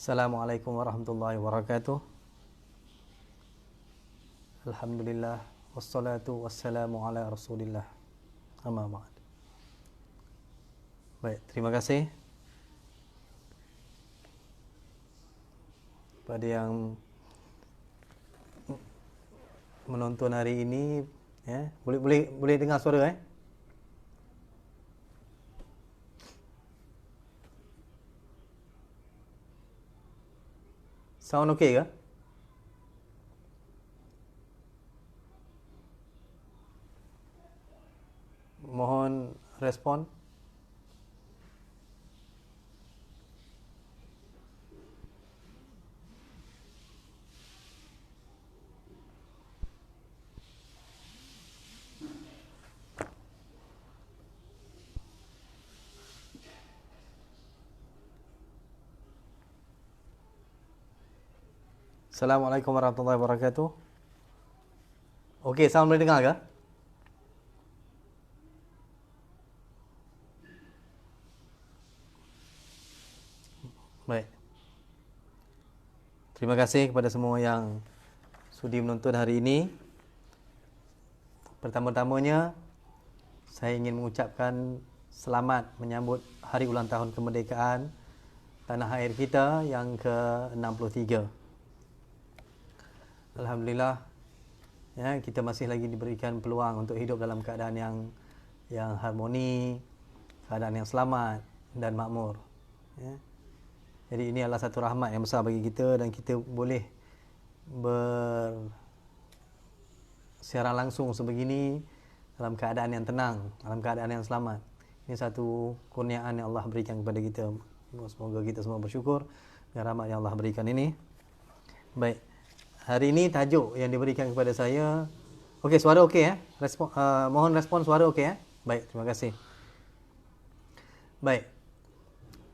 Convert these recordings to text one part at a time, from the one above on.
Assalamualaikum warahmatullahi wabarakatuh. Alhamdulillah wassalatu wassalamu ala Rasulillah. Amma ba'd. Baik, terima kasih pada yang menonton hari ini, ya. Boleh dengar suara, Sound okey ke? Mohon respon. Assalamualaikum warahmatullahi wabarakatuh. Okey, sound boleh dengar ke? Baik. Terima kasih kepada semua yang sudi menonton hari ini. Pertama-tamanya, saya ingin mengucapkan selamat menyambut hari ulang tahun kemerdekaan tanah air kita yang ke-63. Alhamdulillah, ya, kita masih lagi diberikan peluang untuk hidup dalam keadaan yang harmoni, keadaan yang selamat dan makmur. Ya. Jadi ini adalah satu rahmat yang besar bagi kita dan kita boleh bersiaran langsung sebegini dalam keadaan yang tenang, dalam keadaan yang selamat. Ini satu kurniaan yang Allah berikan kepada kita. Semoga kita semua bersyukur dengan rahmat yang Allah berikan ini. Baik. Hari ini tajuk yang diberikan kepada saya. Okey, suara okey, mohon respon suara okey, Baik, terima kasih. Baik.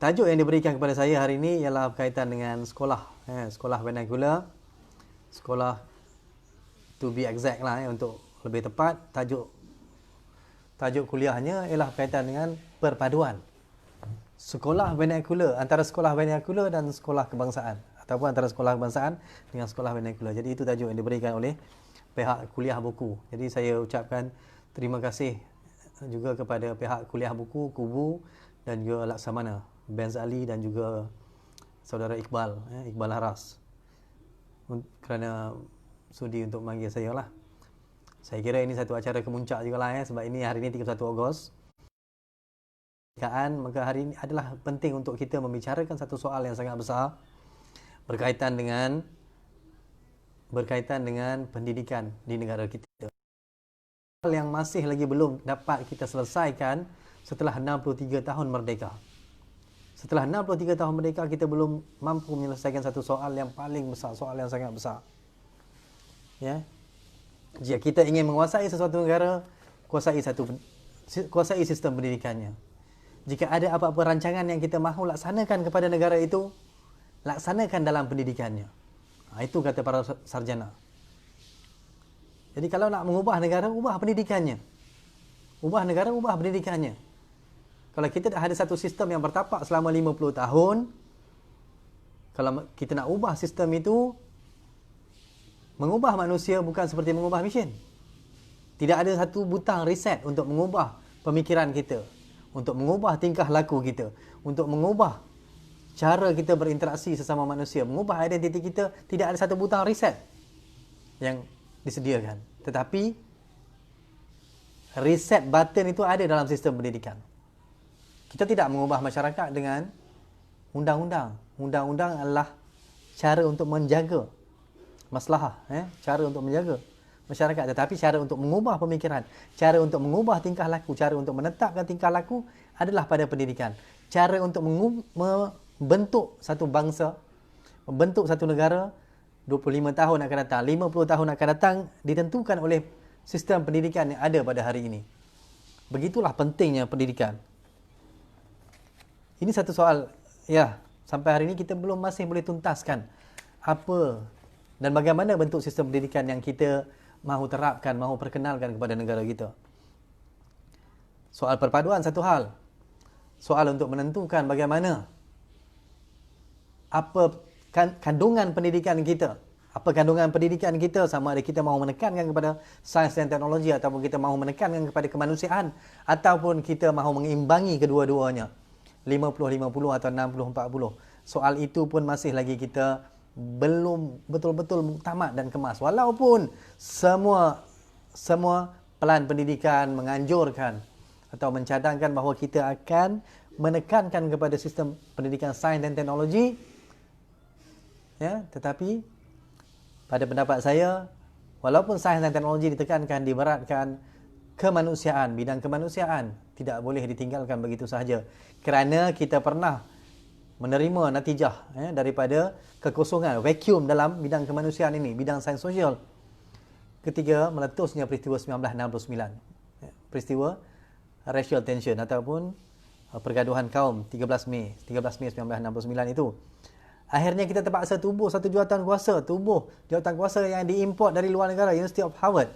Tajuk yang diberikan kepada saya hari ini ialah berkaitan dengan sekolah, sekolah vernacular. Sekolah, to be exact lah, untuk lebih tepat, tajuk kuliahnya ialah berkaitan dengan perpaduan sekolah vernacular, antara sekolah vernacular dan sekolah kebangsaan, ataupun antara sekolah kebangsaan dengan sekolah vernacular. Jadi itu tajuk yang diberikan oleh pihak kuliah buku. Jadi saya ucapkan terima kasih juga kepada pihak kuliah buku, Kubu, dan juga Laksamana, Benz Ali, dan juga saudara Iqbal, Iqbal Haras, kerana sudi untuk memanggil saya lah. Saya kira ini satu acara kemuncak juga lah, sebab ini hari ini 31 Ogos. Maka hari ini adalah penting untuk kita membicarakan satu soal yang sangat besar berkaitan dengan pendidikan di negara kita. Soal yang masih lagi belum dapat kita selesaikan setelah 63 tahun merdeka. Setelah 63 tahun merdeka, kita belum mampu menyelesaikan satu soal yang paling besar, soal yang sangat besar. Ya. Jika kita ingin menguasai sesuatu negara, kuasai sistem pendidikannya. Jika ada apa-apa rancangan yang kita mahu laksanakan kepada negara itu, laksanakan dalam pendidikannya. Itu kata para sarjana. Jadi kalau nak mengubah negara, ubah pendidikannya. Ubah negara, ubah pendidikannya. Kalau kita dah ada satu sistem yang bertapak selama 50 tahun, kalau kita nak ubah sistem itu, mengubah manusia bukan seperti mengubah mesin. Tidak ada satu butang reset untuk mengubah pemikiran kita, untuk mengubah tingkah laku kita, untuk mengubah cara kita berinteraksi sesama manusia, mengubah identiti kita. Tidak ada satu butang reset yang disediakan. Tetapi reset button itu ada dalam sistem pendidikan. Kita tidak mengubah masyarakat dengan undang-undang. Undang-undang adalah cara untuk menjaga maslahah, cara untuk menjaga masyarakat. Tetapi cara untuk mengubah pemikiran, cara untuk mengubah tingkah laku, cara untuk menetapkan tingkah laku adalah pada pendidikan. Cara untuk membentuk satu bangsa, membentuk satu negara, 25 tahun akan datang, 50 tahun akan datang, ditentukan oleh sistem pendidikan yang ada pada hari ini. Begitulah pentingnya pendidikan. Ini satu soal, ya, sampai hari ini kita masih boleh tuntaskan apa dan bagaimana bentuk sistem pendidikan yang kita mahu terapkan, mahu perkenalkan kepada negara kita. Soal perpaduan satu hal. Soal untuk menentukan bagaimana apa kandungan pendidikan kita. Apa kandungan pendidikan kita, sama ada kita mahu menekankan kepada sains dan teknologi ataupun kita mahu menekankan kepada kemanusiaan ataupun kita mahu mengimbangi kedua-duanya. 50-50 atau 60-40. Soal itu pun masih lagi kita belum betul-betul muktamad dan kemas. Walaupun semua pelan pendidikan menganjurkan atau mencadangkan bahawa kita akan menekankan kepada sistem pendidikan sains dan teknologi, ya, tetapi pada pendapat saya, walaupun sains dan teknologi ditekankan, diberatkan, kemanusiaan, bidang kemanusiaan tidak boleh ditinggalkan begitu sahaja. Kerana kita pernah menerima natijah daripada kekosongan, vacuum dalam bidang kemanusiaan ini, bidang sains sosial, ketika meletusnya peristiwa 1969. Peristiwa racial tension ataupun pergaduhan kaum 13 Mei 1969 itu. Akhirnya kita terpaksa tubuh satu jawatan kuasa yang diimport dari luar negara, University of Harvard.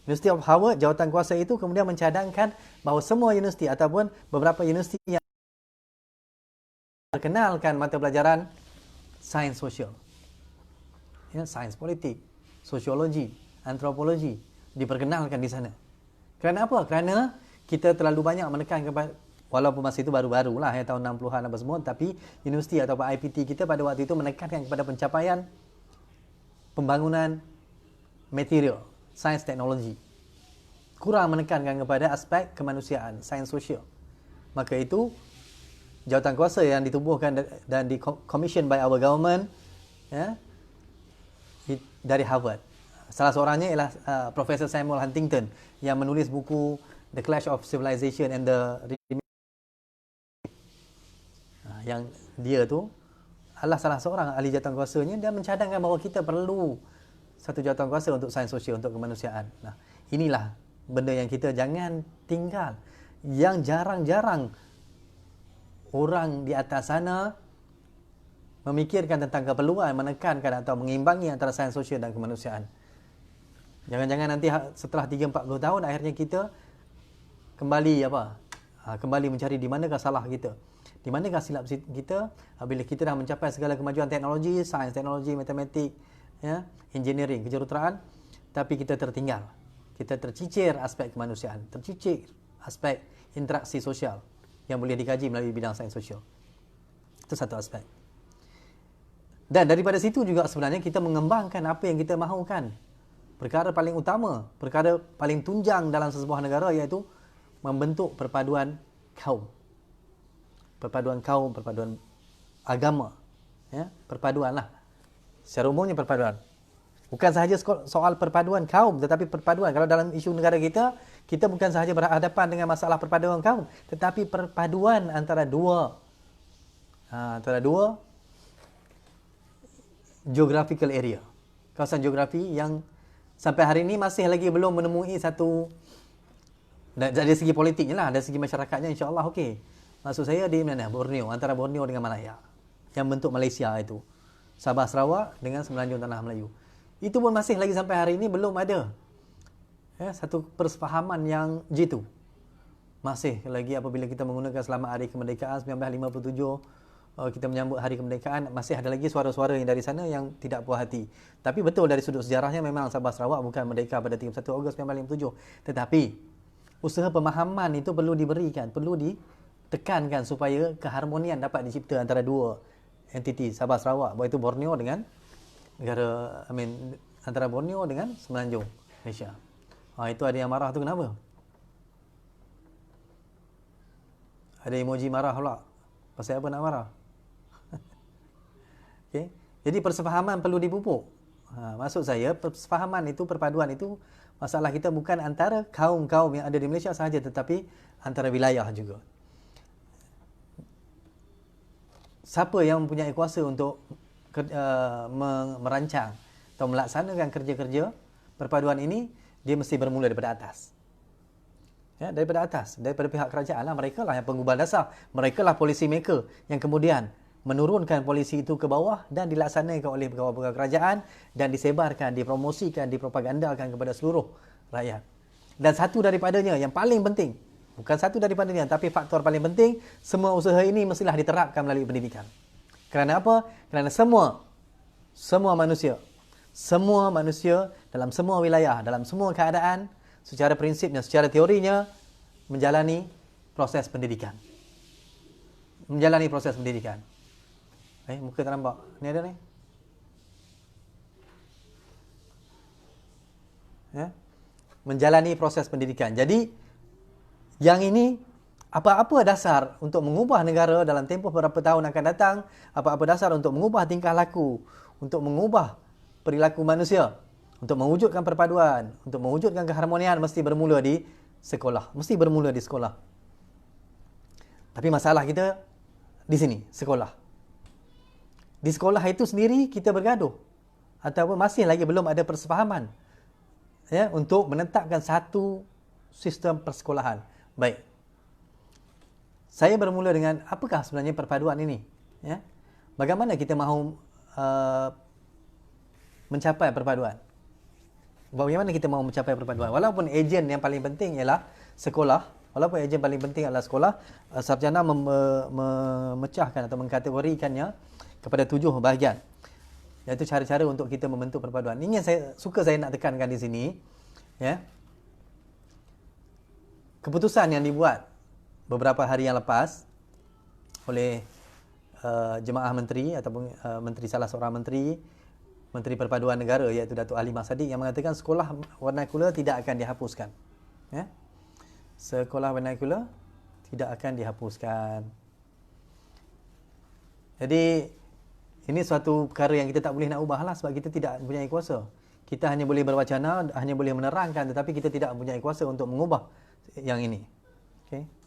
University of Harvard, jawatan kuasa itu kemudian mencadangkan bahawa semua universiti ataupun beberapa universiti yang perkenalkan mata pelajaran sains sosial, ya, sains politik, sosiologi, antropologi diperkenalkan di sana. Kerana apa? Kerana kita terlalu banyak menekan kepada, walaupun masa itu baru-barulah ya, tahun 60-an apa semua, tapi universiti atau IPT kita pada waktu itu menekankan kepada pencapaian pembangunan material, sains teknologi. Kurang menekankan kepada aspek kemanusiaan, sains sosial. Maka itu jawatan kuasa yang ditubuhkan dan di-commission by our government, ya, dari Harvard. Salah seorangnya ialah Profesor Samuel Huntington yang menulis buku The Clash of Civilization and the yang dia tu adalah salah seorang ahli jawatan kuasanya, dan mencadangkan bahawa kita perlu satu jawatan kuasa untuk sains sosial, untuk kemanusiaan. Nah, inilah benda yang kita jangan tinggal, yang jarang-jarang orang di atas sana memikirkan tentang keperluan menekankan atau mengimbangi antara sains sosial dan kemanusiaan. Jangan-jangan nanti setelah 3-40 tahun akhirnya kita kembali kembali mencari di manakah salah kita, di manakah silap kita bila kita dah mencapai segala kemajuan teknologi, sains, teknologi, matematik, ya, engineering, kejuruteraan, tapi kita tertinggal. Kita tercicir aspek kemanusiaan, tercicir aspek interaksi sosial yang boleh dikaji melalui bidang sains sosial. Itu satu aspek. Dan daripada situ juga sebenarnya kita mengembangkan apa yang kita mahukan. Perkara paling utama, perkara paling tunjang dalam sesebuah negara iaitu membentuk perpaduan kaum. Perpaduan kaum, perpaduan agama, ya, perpaduanlah. Secara umumnya perpaduan. Bukan sahaja soal perpaduan kaum, tetapi perpaduan. Kalau dalam isu negara kita, kita bukan sahaja berhadapan dengan masalah perpaduan kaum, tetapi perpaduan antara dua geographical area, kawasan geografi yang sampai hari ini masih lagi belum menemui satu, dari segi politiknya lah, dari segi masyarakatnya insya-Allah okey. Maksud saya di mana? Borneo, antara Borneo dengan Malaya, yang bentuk Malaysia itu. Sabah Sarawak dengan Semenanjung Tanah Melayu. Itu pun masih lagi sampai hari ini belum ada, ya, satu persefahaman yang jitu. Masih lagi apabila kita menggunakan Selamat Hari Kemerdekaan 1957, kita menyambut Hari Kemerdekaan, masih ada lagi suara-suara yang dari sana yang tidak puas hati. Tapi betul dari sudut sejarahnya memang Sabah Sarawak bukan merdeka pada 31 Ogos 1957. Tetapi usaha pemahaman itu perlu diberikan, perlu ditekankan supaya keharmonian dapat dicipta antara dua entiti Sabah Sarawak, iaitu Borneo dengan antara Borneo dengan Semenanjung Malaysia. Itu ada yang marah tu kenapa? Ada emoji marah pula. Pasal apa nak marah? Okay. Jadi persefahaman perlu dipupuk. Maksud saya persefahaman itu, perpaduan itu, masalah kita bukan antara kaum-kaum yang ada di Malaysia sahaja, tetapi antara wilayah juga. Siapa yang mempunyai kuasa untuk merancang atau melaksanakan kerja-kerja perpaduan ini, dia mesti bermula daripada atas. Ya, daripada atas, daripada pihak kerajaan lah. Mereka lah yang pengubah dasar, mereka lah policy maker yang kemudian menurunkan polisi itu ke bawah dan dilaksanakan oleh pegawai-pegawai kerajaan dan disebarkan, dipromosikan, dipropagandakan kepada seluruh rakyat. Dan satu daripadanya yang paling penting, bukan satu daripadanya tapi faktor paling penting, semua usaha ini mestilah diterapkan melalui pendidikan. Kerana apa? Kerana semua manusia dalam semua wilayah, dalam semua keadaan, secara prinsipnya, secara teorinya, menjalani proses pendidikan. Muka tak nampak. Ni ada ni. Ya. Menjalani proses pendidikan. Jadi, yang ini, apa-apa dasar untuk mengubah negara dalam tempoh beberapa tahun akan datang, apa-apa dasar untuk mengubah tingkah laku, untuk mengubah perilaku manusia, untuk mewujudkan perpaduan, untuk mewujudkan keharmonian, mesti bermula di sekolah. Tapi masalah kita di sini, sekolah. Di sekolah itu sendiri kita bergaduh, ataupun masih lagi belum ada persefahaman, ya, untuk menetapkan satu sistem persekolahan. Baik. Saya bermula dengan apakah sebenarnya perpaduan ini? Ya? Bagaimana kita mahu mencapai perpaduan? Bagaimana kita mahu mencapai perpaduan? Walaupun ejen yang paling penting ialah sekolah, sarjana memecahkan atau mengkategorikannya kepada 7 bahagian. Iaitu cara-cara untuk kita membentuk perpaduan. Ini yang saya nak tekankan di sini. Ya. Keputusan yang dibuat beberapa hari yang lepas oleh jemaah menteri ataupun salah seorang menteri Perpaduan Negara, iaitu Datuk Ali Mahsadiq, yang mengatakan sekolah vernakular tidak akan dihapuskan. Ya? Sekolah vernakular tidak akan dihapuskan. Jadi ini suatu perkara yang kita tak boleh nak ubahlah, sebab kita tidak mempunyai kuasa. Kita hanya boleh berwacana, hanya boleh menerangkan, tetapi kita tidak mempunyai kuasa untuk mengubah yang ini. Okey.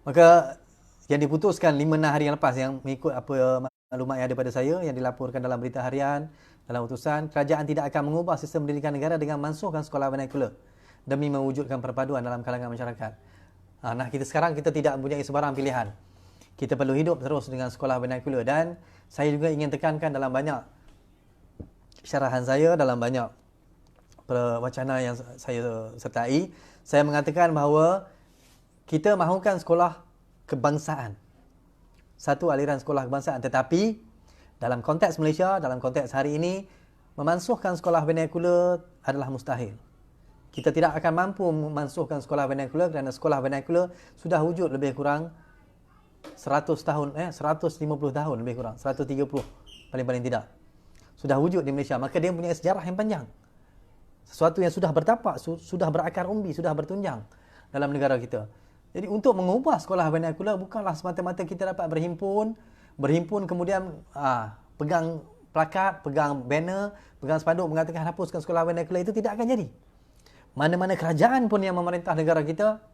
Maka yang diputuskan 5-6 hari yang lepas, yang mengikut apa maklumat yang ada pada saya, yang dilaporkan dalam berita harian, dalam utusan, kerajaan tidak akan mengubah sistem pendidikan negara dengan mansuhkan sekolah vernakular demi mewujudkan perpaduan dalam kalangan masyarakat. Kita sekarang kita tidak mempunyai sebarang pilihan. Kita perlu hidup terus dengan sekolah vernakular, dan saya juga ingin tekankan dalam banyak syarahan saya, dalam banyak wacana yang saya sertai, saya mengatakan bahawa kita mahukan sekolah kebangsaan. Satu aliran sekolah kebangsaan. Tetapi dalam konteks Malaysia, dalam konteks hari ini, memansuhkan sekolah vernakular adalah mustahil. Kita tidak akan mampu memansuhkan sekolah vernakular kerana sekolah vernakular sudah wujud lebih kurang 100 tahun, 150 tahun lebih kurang, 130 paling-paling tidak. Sudah wujud di Malaysia. Maka dia punya sejarah yang panjang. Sesuatu yang sudah bertapak, sudah berakar umbi, sudah bertunjang dalam negara kita. Jadi untuk mengubah sekolah vernakular bukanlah semata-mata kita dapat berhimpun kemudian pegang plakat, pegang banner, pegang spanduk mengatakan hapuskan sekolah vernakular. Itu tidak akan jadi. Mana-mana kerajaan pun yang memerintah negara kita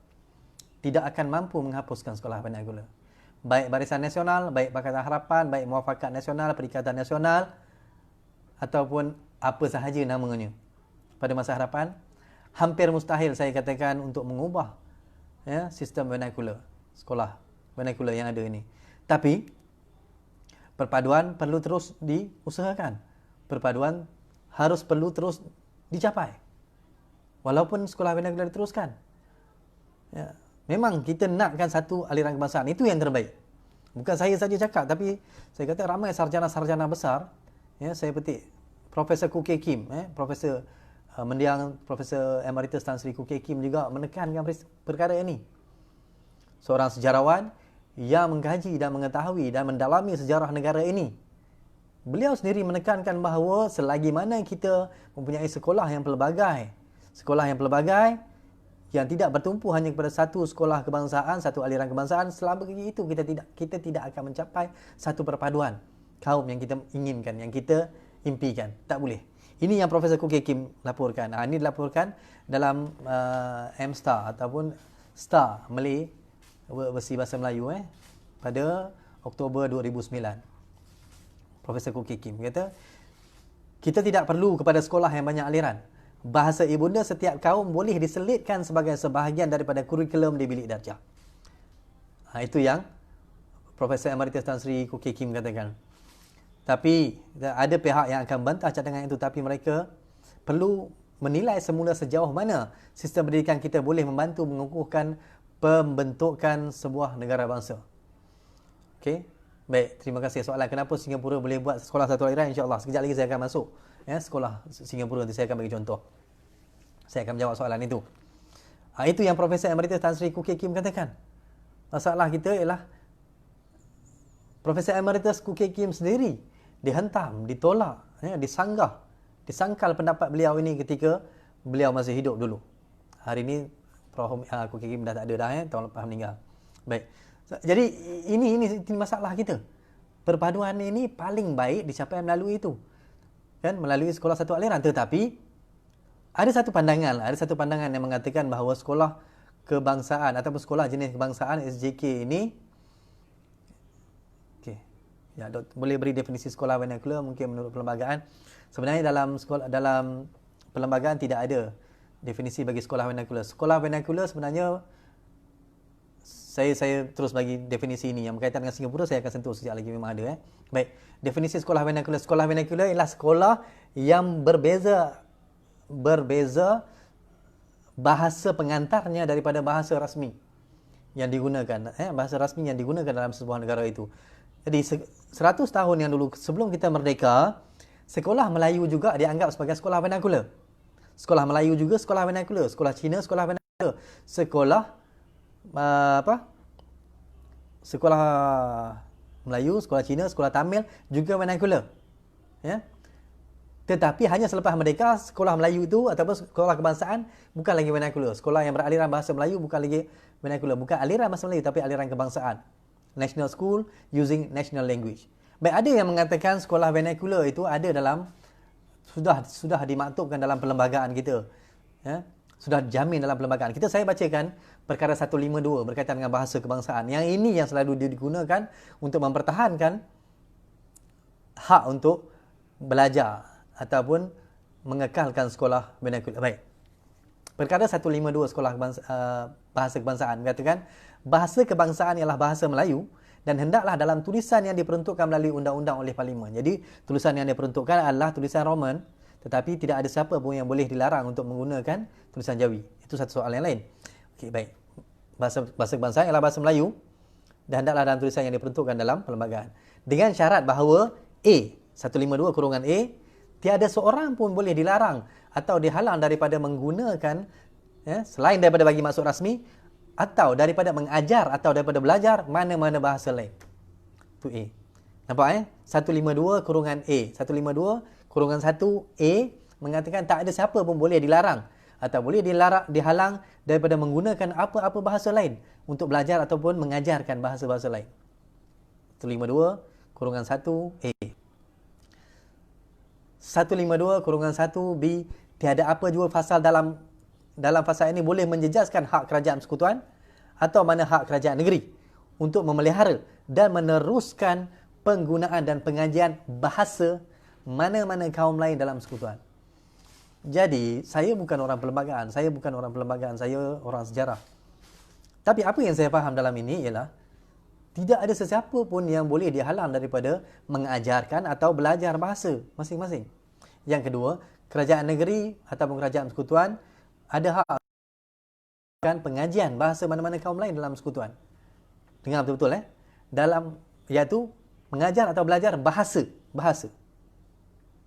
tidak akan mampu menghapuskan sekolah vernakular. Baik Barisan Nasional, baik Pakatan Harapan, baik Muafakat Nasional, Perikatan Nasional, ataupun apa sahaja namanya pada masa hadapan, hampir mustahil saya katakan untuk mengubah sistem vernakular, sekolah vernakular yang ada ini. Tapi perpaduan perlu terus diusahakan. Perpaduan perlu terus dicapai. Walaupun sekolah vernakular diteruskan. Ya, memang kita nakkan satu aliran kebangsaan, itu yang terbaik. Bukan saya saja cakap, tapi saya kata ramai sarjana-sarjana besar, ya, saya petik Profesor Khoo Kay Kim, Profesor mendiang Profesor Emeritus Tan Sri Khoo Kay Kim juga menekankan perkara ini. Seorang sejarawan yang mengkaji dan mengetahui dan mendalami sejarah negara ini. Beliau sendiri menekankan bahawa selagi mana kita mempunyai sekolah yang pelbagai yang tidak bertumpu hanya kepada satu sekolah kebangsaan, satu aliran kebangsaan, selama itu kita tidak akan mencapai satu perpaduan kaum yang kita inginkan, yang kita impikan. Tak boleh. Ini yang Profesor Khoo Kay Kim laporkan. Ini dilaporkan dalam M-Star ataupun Star Malay versi bahasa Melayu pada Oktober 2009. Profesor Khoo Kay Kim kata, kita tidak perlu kepada sekolah yang banyak aliran. Bahasa ibunda setiap kaum boleh diselitkan sebagai sebahagian daripada kurikulum di bilik darjah. Itu yang Profesor Emeritus Tan Sri Khoo Kay Kim katakan. Tapi ada pihak yang akan bantah cadangan itu, tapi mereka perlu menilai semula sejauh mana sistem pendidikan kita boleh membantu mengukuhkan pembentukan sebuah negara bangsa. Okey. Baik, terima kasih. Soalan kenapa Singapura boleh buat sekolah satu aliran, insya-Allah sekejap lagi saya akan masuk sekolah Singapura, nanti saya akan bagi contoh. Saya akan menjawab soalan itu. Itu yang Profesor Emeritus Tan Sri Koo Keng Kim katakan. Masalah kita ialah Profesor Emeritus Koo Keng Kim sendiri dihentam, ditolak, disanggah, disangkal pendapat beliau ini ketika beliau masih hidup dulu. Hari ini Prof Koo Keng Kim dah tak ada dah, tahun lepas meninggal. Baik. Jadi ini masalah kita. Perpaduan ini paling baik dicapai melalui itu. Kan, melalui sekolah satu aliran. Tetapi ada satu pandangan yang mengatakan bahawa sekolah kebangsaan ataupun sekolah jenis kebangsaan SJK ini, okey. Ya, boleh beri definisi sekolah vernacular mungkin menurut perlembagaan. Sebenarnya dalam perlembagaan tidak ada definisi bagi sekolah vernacular. Sekolah vernacular sebenarnya saya terus bagi definisi ini yang berkaitan dengan Singapura, saya akan sentuh sekejap lagi, memang ada. Baik, definisi sekolah vernacular. Sekolah vernacular ialah sekolah yang berbeza bahasa pengantarnya daripada bahasa rasmi yang digunakan, bahasa rasmi yang digunakan dalam sebuah negara itu. Jadi 100 tahun yang dulu sebelum kita merdeka, sekolah Melayu juga dianggap sebagai sekolah vernacular. Sekolah Melayu juga sekolah vernacular, sekolah Cina sekolah vernacular, sekolah Melayu, sekolah Cina, sekolah Tamil juga vernacular. Ya. Tetapi hanya selepas merdeka, sekolah Melayu itu ataupun sekolah kebangsaan bukan lagi vernacular. Sekolah yang beraliran bahasa Melayu bukan lagi vernacular, bukan aliran bahasa Melayu tapi aliran kebangsaan. National school using national language. Baik, ada yang mengatakan sekolah vernacular itu ada dalam sudah dimaktubkan dalam perlembagaan kita. Ya. Sudah dijamin dalam perlembagaan. Saya bacakan perkara 152 berkaitan dengan bahasa kebangsaan. Yang ini yang selalu digunakan untuk mempertahankan hak untuk belajar ataupun mengekalkan sekolah vernacular. Baik. Perkara 152 sekolah bahasa kebangsaan mengatakan bahasa kebangsaan ialah bahasa Melayu dan hendaklah dalam tulisan yang diperuntukkan melalui undang-undang oleh Parlimen. Jadi tulisan yang diperuntukkan adalah tulisan Roman, tetapi tidak ada siapa pun yang boleh dilarang untuk menggunakan tulisan Jawi. Itu satu soalan yang lain. Okey, baik. Bahasa kebangsaan ialah bahasa Melayu dan hendaklah dalam tulisan yang diperuntukkan dalam perlembagaan. Dengan syarat bahawa A, 152(A), tiada seorang pun boleh dilarang atau dihalang daripada menggunakan selain daripada bagi maksud rasmi atau daripada mengajar atau daripada belajar mana-mana bahasa lain. Itu A. Nampak 152(A). 152(1)A mengatakan tak ada siapa pun boleh dilarang atau boleh dihalang daripada menggunakan apa-apa bahasa lain untuk belajar ataupun mengajarkan bahasa-bahasa lain. 152(1)A. 152(1)B, tiada apa jua pasal dalam pasal ini boleh menjejaskan hak kerajaan persekutuan atau mana hak kerajaan negeri untuk memelihara dan meneruskan penggunaan dan pengajian bahasa mana-mana kaum lain dalam persekutuan. Jadi, saya bukan orang perlembagaan, saya orang sejarah. Tapi apa yang saya faham dalam ini ialah tidak ada sesiapa pun yang boleh dihalang daripada mengajarkan atau belajar bahasa masing-masing. Yang kedua, kerajaan negeri ataupun kerajaan persekutuan ada hak pengajian bahasa mana-mana kaum lain dalam persekutuan. Dengar betul-betul iaitu mengajar atau belajar bahasa.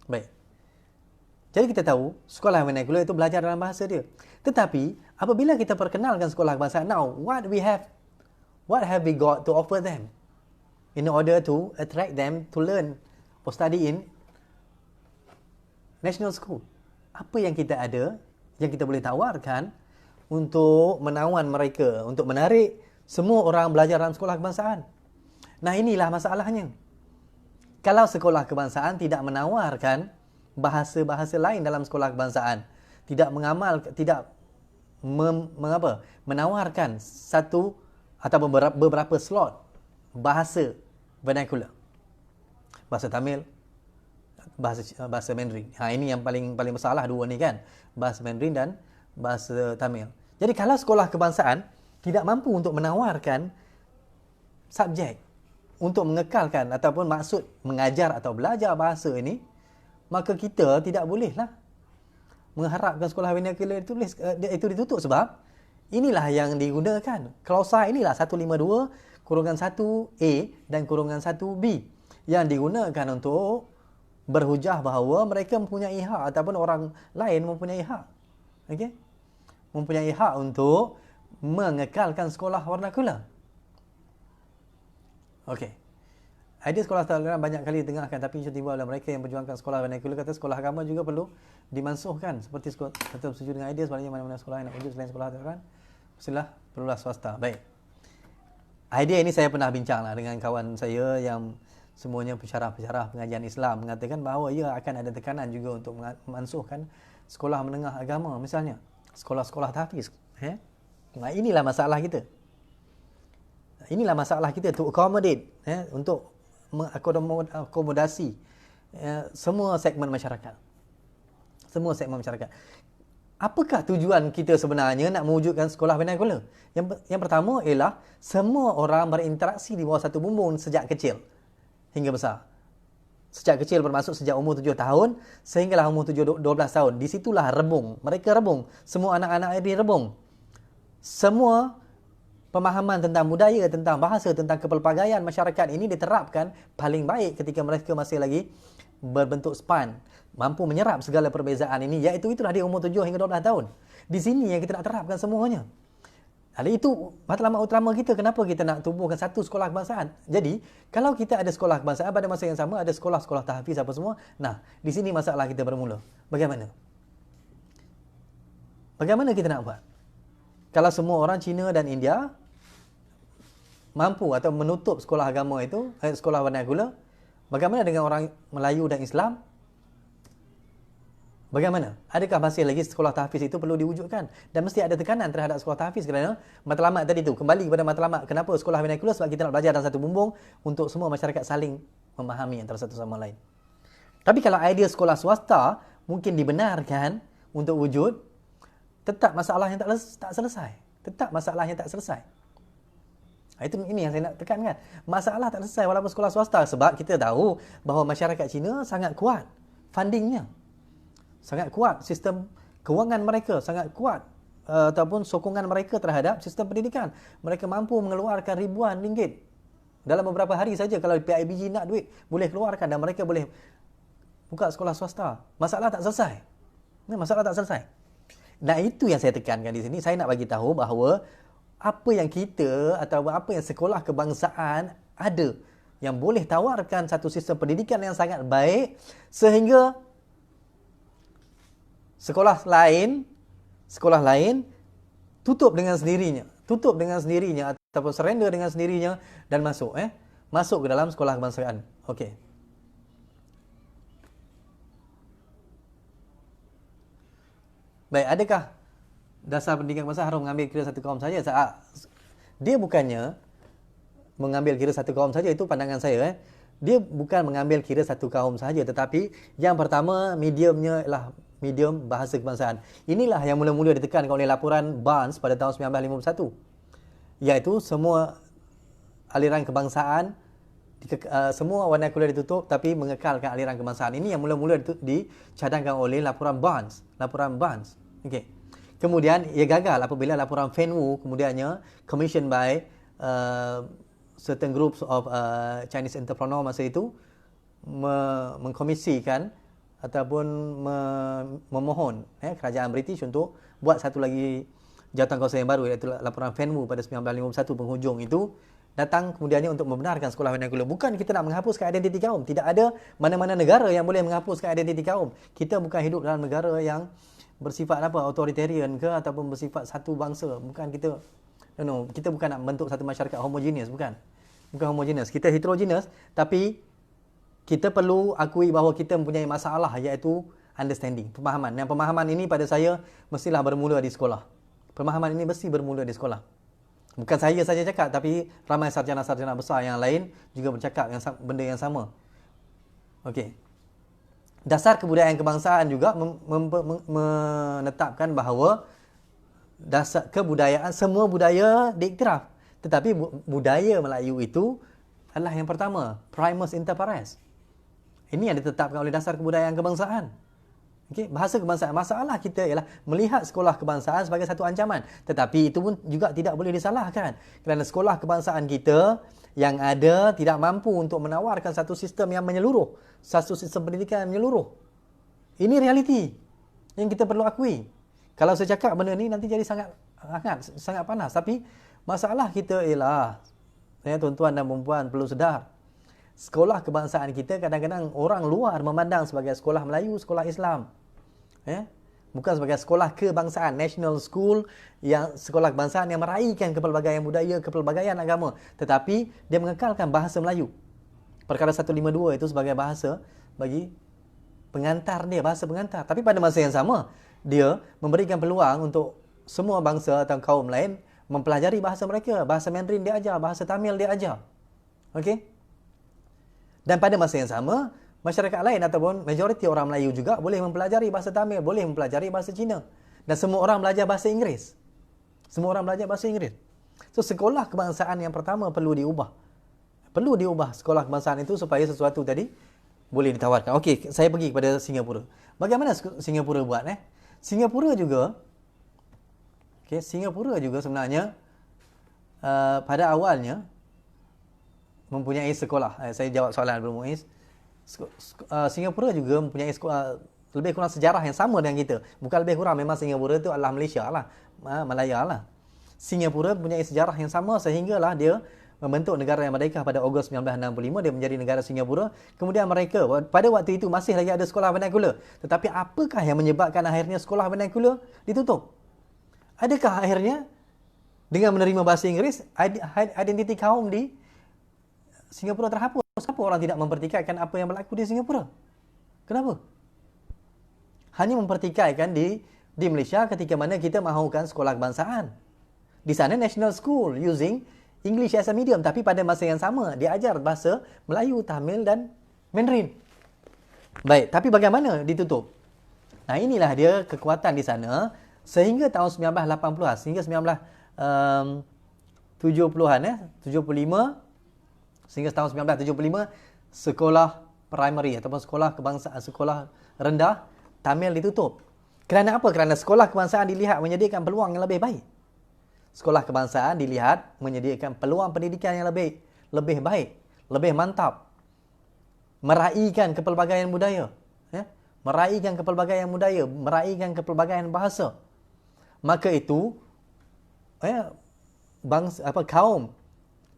Baik. Jadi kita tahu sekolah vernacular itu belajar dalam bahasa dia. Tetapi apabila kita perkenalkan sekolah kebangsaan, now what have we got to offer them in order to attract them to learn or study in national school? Apa yang kita ada, yang kita boleh tawarkan untuk menawan mereka, untuk menarik semua orang belajar dalam sekolah kebangsaan? Nah, inilah masalahnya. Kalau sekolah kebangsaan tidak menawarkan bahasa-bahasa lain dalam sekolah kebangsaan, tidak menawarkan satu atau beberapa slot bahasa vernacular, bahasa Tamil, bahasa Mandarin. Ini yang paling masalah dua ni kan, bahasa Mandarin dan bahasa Tamil. Jadi kalau sekolah kebangsaan tidak mampu untuk menawarkan subjek untuk mengekalkan ataupun maksud mengajar atau belajar bahasa ini, maka kita tidak bolehlah mengharapkan sekolah vernacular itu ditutup, sebab Inilah yang digunakan. Klausa inilah 152 kurungan 1A dan kurungan 1B yang digunakan untuk berhujah bahawa mereka mempunyai hak ataupun orang lain mempunyai hak. Okey? Mempunyai hak untuk mengekalkan sekolah vernakular. Okey. Idea sekolah vernakular banyak kali didengahkan, tapi tiba-tiba oleh mereka yang berjuangkan sekolah vernakular kata sekolah agama juga perlu dimansuhkan. Seperti kata setuju dengan idea sebenarnya mana-mana sekolah yang nak wujud selain sekolah vernakular, mestilah perlulah swasta. Baik. Idea ini saya pernah bincanglah dengan kawan saya yang semuanya pensyarah-pensyarah pengajian Islam, mengatakan bahawa ia akan ada tekanan juga untuk memansuhkan sekolah menengah agama misalnya, sekolah-sekolah tahfiz. Nah, inilah masalah kita. Inilah masalah kita, to accommodate, untuk mengakomodasi semua segmen masyarakat. Semua segmen masyarakat. Apakah tujuan kita sebenarnya nak mewujudkan sekolah vernakular? Yang pertama ialah semua orang berinteraksi di bawah satu bumbung sejak kecil hingga besar. Sejak kecil bermaksud sejak umur 7 tahun sehinggalah umur 12 tahun. Di situlah rebung. Mereka rebung. Semua anak-anak ini rebung. Semua pemahaman tentang budaya, tentang bahasa, tentang kepelbagaian masyarakat ini diterapkan paling baik ketika mereka masih lagi berbentuk span, mampu menyerap segala perbezaan ini, iaitu itulah dia umur 7 hingga 12 tahun. Di sini yang kita nak terapkan semuanya. Jadi itu matlamat utama kita, kenapa kita nak tumbuhkan satu sekolah kebangsaan. Jadi, kalau kita ada sekolah kebangsaan, pada masa yang sama ada sekolah-sekolah tahfiz apa semua, nah, di sini masalah kita bermula. Bagaimana? Bagaimana kita nak buat? Kalau semua orang Cina dan India mampu atau menutup sekolah agama itu, sekolah vernakular, bagaimana dengan orang Melayu dan Islam? Bagaimana? Adakah masih lagi sekolah tahfiz itu perlu diwujudkan? Dan mesti ada tekanan terhadap sekolah tahfiz kerana matlamat tadi tu. Kembali kepada matlamat. Kenapa sekolah vernakular? Sebab kita nak belajar dalam satu bumbung untuk semua masyarakat saling memahami antara satu sama lain. Tapi kalau idea sekolah swasta mungkin dibenarkan untuk wujud, tetap masalahnya tak selesai. Tetap masalahnya tak selesai. Ini yang saya nak tekankan. Masalah tak selesai walaupun sekolah swasta. Sebab kita tahu bahawa masyarakat Cina sangat kuat fundingnya. Sangat kuat sistem kewangan mereka. Sangat kuat ataupun sokongan mereka terhadap sistem pendidikan. Mereka mampu mengeluarkan ribuan ringgit. Dalam beberapa hari saja kalau PIBG nak duit, boleh keluarkan dan mereka boleh buka sekolah swasta. Masalah tak selesai. Masalah tak selesai. Nah, itu yang saya tekankan di sini. Saya nak bagi tahu bahawa apa yang kita atau apa yang sekolah kebangsaan ada yang boleh tawarkan satu sistem pendidikan yang sangat baik sehingga sekolah lain tutup dengan sendirinya ataupun surrender dengan sendirinya dan masuk ke dalam sekolah kebangsaan. Okey. Baik, adakah dasar pendidikan kebangsaan harus mengambil kira satu kaum saja? Dia bukannya mengambil kira satu kaum saja, itu pandangan saya. Dia bukan mengambil kira satu kaum saja, tetapi yang pertama mediumnya ialah medium bahasa kebangsaan. Inilah yang mula-mula ditekankan oleh laporan Barnes pada tahun 1951. Iaitu semua aliran kebangsaan, semua vernakular ditutup tapi mengekalkan aliran kebangsaan. Ini yang mula-mula dicadangkan oleh laporan Barnes. Okey. Kemudian ia gagal apabila laporan Fenwu kemudiannya commissioned by certain groups of Chinese entrepreneur masa itu mengkomisikan ataupun memohon kerajaan British untuk buat satu lagi jawatankuasa yang baru, iaitu laporan Fenwu pada 1951 penghujung itu datang kemudiannya untuk membenarkan sekolah vernakular. Bukan kita nak menghapuskan identiti kaum. Tidak ada mana-mana negara yang boleh menghapuskan identiti kaum. Kita bukan hidup dalam negara yang bersifat authoritarian ke ataupun bersifat satu bangsa. Bukan kita. No, kita bukan nak membentuk satu masyarakat homogeneous, bukan. Bukan homogeneous. Kita heterogeneous, tapi kita perlu akui bahawa kita mempunyai masalah, iaitu understanding, pemahaman. Yang pemahaman ini pada saya mestilah bermula di sekolah. Pemahaman ini mesti bermula di sekolah. Bukan saya saja cakap, tapi ramai sarjana-sarjana besar yang lain juga bercakap benda yang sama. Okey. Dasar kebudayaan kebangsaan juga menetapkan bahawa dasar kebudayaan, semua budaya diiktiraf. Tetapi budaya Melayu itu adalah yang pertama, primus inter pares. Ini yang ditetapkan oleh dasar kebudayaan kebangsaan. Okey, bahasa kebangsaan. Masalah kita ialah melihat sekolah kebangsaan sebagai satu ancaman. Tetapi itu pun juga tidak boleh disalahkan. Kerana sekolah kebangsaan kita yang ada tidak mampu untuk menawarkan satu sistem yang menyeluruh. Satu sistem pendidikan yang menyeluruh. Ini realiti yang kita perlu akui. Kalau saya cakap benda ni nanti jadi sangat hangat, sangat panas. Tapi masalah kita ialah, tuan-tuan dan puan-puan perlu sedar. Sekolah kebangsaan kita kadang-kadang orang luar memandang sebagai sekolah Melayu, sekolah Islam. Bukan sebagai sekolah kebangsaan, national school, yang sekolah kebangsaan yang meraihkan kepelbagaian budaya, kepelbagaian agama, tetapi dia mengekalkan bahasa Melayu. Perkara 152 itu sebagai bahasa bagi pengantar dia, bahasa pengantar. Tapi pada masa yang sama, dia memberikan peluang untuk semua bangsa atau kaum lain mempelajari bahasa mereka. Bahasa Mandarin dia ajar, bahasa Tamil dia ajar. Okey? Dan pada masa yang sama, masyarakat lain ataupun majoriti orang Melayu juga boleh mempelajari bahasa Tamil, boleh mempelajari bahasa Cina. Dan semua orang belajar bahasa Inggeris. Semua orang belajar bahasa Inggeris. So, sekolah kebangsaan yang pertama perlu diubah. Perlu diubah sekolah kebangsaan itu supaya sesuatu tadi boleh ditawarkan. Okey, saya pergi kepada Singapura. Bagaimana Singapura buat? Singapura juga sebenarnya pada awalnya mempunyai sekolah. Saya jawab soalan belum Muiz. Singapura juga mempunyai lebih kurang sejarah yang sama dengan kita. Bukan lebih kurang, memang Singapura itu adalah Malaysia lah, Malaya lah. Singapura mempunyai sejarah yang sama sehinggalah dia membentuk negara yang merdeka pada Ogos 1965. Dia menjadi negara Singapura. Kemudian mereka pada waktu itu masih lagi ada sekolah vernacular. Tetapi apakah yang menyebabkan akhirnya sekolah vernacular ditutup? Adakah akhirnya dengan menerima bahasa Inggeris, identiti kaum di Singapura terhapus? Kenapa orang tidak mempertikaikan apa yang berlaku di Singapura? Kenapa? Hanya mempertikaikan di Malaysia ketika mana kita mahukan sekolah kebangsaan. Di sana national school using English as a medium, tapi pada masa yang sama dia ajar bahasa Melayu, Tamil dan Mandarin. Baik, tapi bagaimana ditutup? Nah, inilah dia kekuatan di sana sehingga tahun 1980-an, sehingga 1970-an 75 sehingga tahun 1975 sekolah primary ataupun sekolah kebangsaan, sekolah rendah Tamil ditutup. Kerana apa? Kerana sekolah kebangsaan dilihat menyediakan peluang yang lebih baik. Sekolah kebangsaan dilihat menyediakan peluang pendidikan yang lebih baik, lebih mantap. Meraihkan kepelbagaian budaya, meraihkan kepelbagaian budaya, meraihkan kepelbagaian bahasa. Maka itu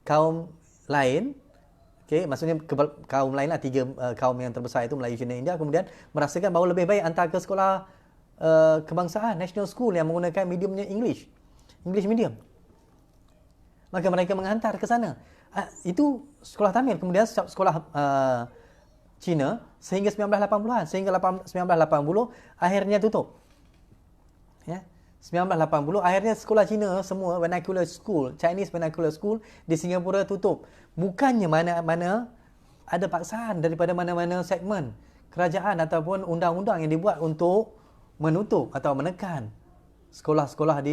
kaum lain, maksudnya kaum lain lah, tiga kaum yang terbesar itu Melayu, Cina, India, kemudian merasakan bahawa lebih baik hantar ke sekolah kebangsaan, national school yang menggunakan mediumnya English medium. Maka mereka menghantar ke sana. Itu sekolah Tamil, kemudian sekolah Cina sehingga 1980-an, sehingga 1980 akhirnya tutup. 1980 akhirnya sekolah Cina semua vernacular school, Chinese vernacular school di Singapura tutup. Bukannya mana-mana ada paksaan daripada mana-mana segmen kerajaan ataupun undang-undang yang dibuat untuk menutup atau menekan sekolah-sekolah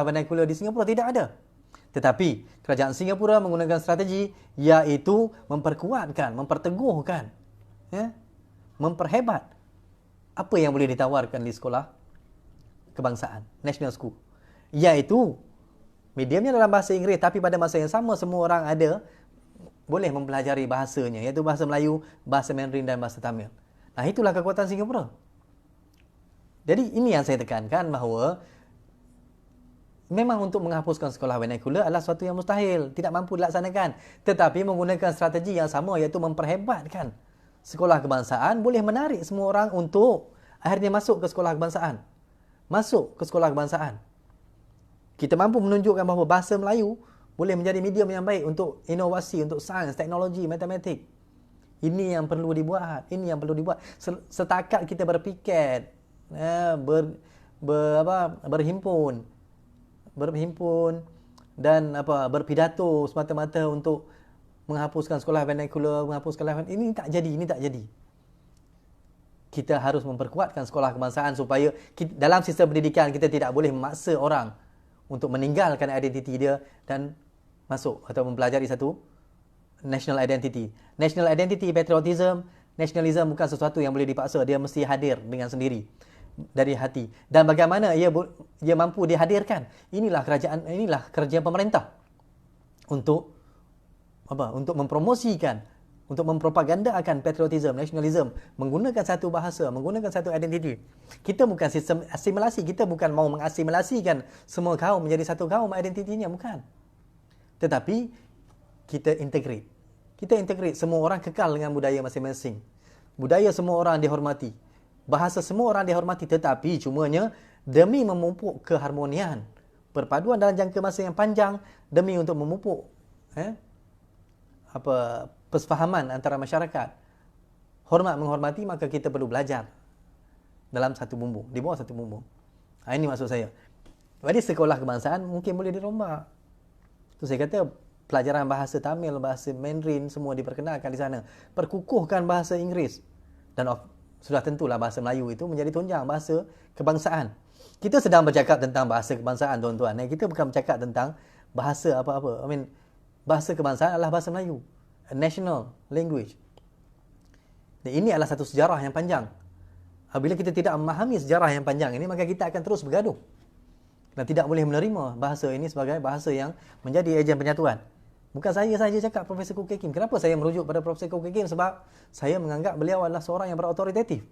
vernacular di Singapura, tidak ada. Tetapi kerajaan Singapura menggunakan strategi iaitu memperkuatkan, memperteguhkan, memperhebat apa yang boleh ditawarkan di sekolah kebangsaan, national school, iaitu mediumnya dalam bahasa Inggeris, tapi pada masa yang sama semua orang boleh mempelajari bahasanya, iaitu bahasa Melayu, bahasa Mandarin dan bahasa Tamil. Nah, itulah kekuatan Singapura. Jadi ini yang saya tekankan, bahawa memang untuk menghapuskan sekolah vernacular adalah sesuatu yang mustahil, tidak mampu dilaksanakan. Tetapi menggunakan strategi yang sama, iaitu memperhebatkan sekolah kebangsaan, boleh menarik semua orang untuk akhirnya masuk ke sekolah kebangsaan. Kita mampu menunjukkan bahawa bahasa Melayu boleh menjadi medium yang baik untuk inovasi, untuk sains, teknologi, matematik. Ini yang perlu dibuat. Setakat kita berpiket, berhimpun dan berpidato semata-mata untuk menghapuskan sekolah vernacular, ini tak jadi. Kita harus memperkuatkan sekolah kebangsaan supaya dalam sistem pendidikan kita tidak boleh memaksa orang untuk meninggalkan identiti dia dan masuk atau mempelajari satu national identity. National identity, patriotism Nasionalisme bukan sesuatu yang boleh dipaksa, dia mesti hadir dengan sendiri dari hati. Dan bagaimana ia mampu dihadirkan? Inilah kerja pemerintah untuk untuk mempromosikan, untuk mempropagandakan patriotisme, nasionalisme, menggunakan satu bahasa, menggunakan satu identiti. Kita bukan sistem asimilasi, kita bukan mau mengasimilasikan semua kaum menjadi satu kaum identitinya, bukan. Tetapi kita integrate. Kita integrate, semua orang kekal dengan budaya masing-masing. Budaya semua orang dihormati. Bahasa semua orang dihormati, tetapi cumanya demi memupuk keharmonian, perpaduan dalam jangka masa yang panjang, demi untuk memupuk persefahaman antara masyarakat, hormat menghormati, maka kita perlu belajar dalam satu bumbung, di bawah satu bumbung. Ini maksud saya. Jadi sekolah kebangsaan mungkin boleh dirombak. Tu saya kata pelajaran bahasa Tamil, bahasa Mandarin semua diperkenalkan di sana. Perkukuhkan bahasa Inggeris. Dan sudah tentulah bahasa Melayu itu menjadi tunjang bahasa kebangsaan. Kita sedang bercakap tentang bahasa kebangsaan, tuan-tuan. Kita bukan bercakap tentang bahasa apa-apa. Bahasa kebangsaan adalah bahasa Melayu. A national language. Dan ini adalah satu sejarah yang panjang. Apabila kita tidak memahami sejarah yang panjang ini, maka kita akan terus bergaduh. Dan tidak boleh menerima bahasa ini sebagai bahasa yang menjadi ejen penyatuan. Bukan saya saja cakap, Profesor Khoo Keng Kim. Kenapa saya merujuk pada Profesor Khoo Keng Kim? Sebab saya menganggap beliau adalah seorang yang berautoritatif.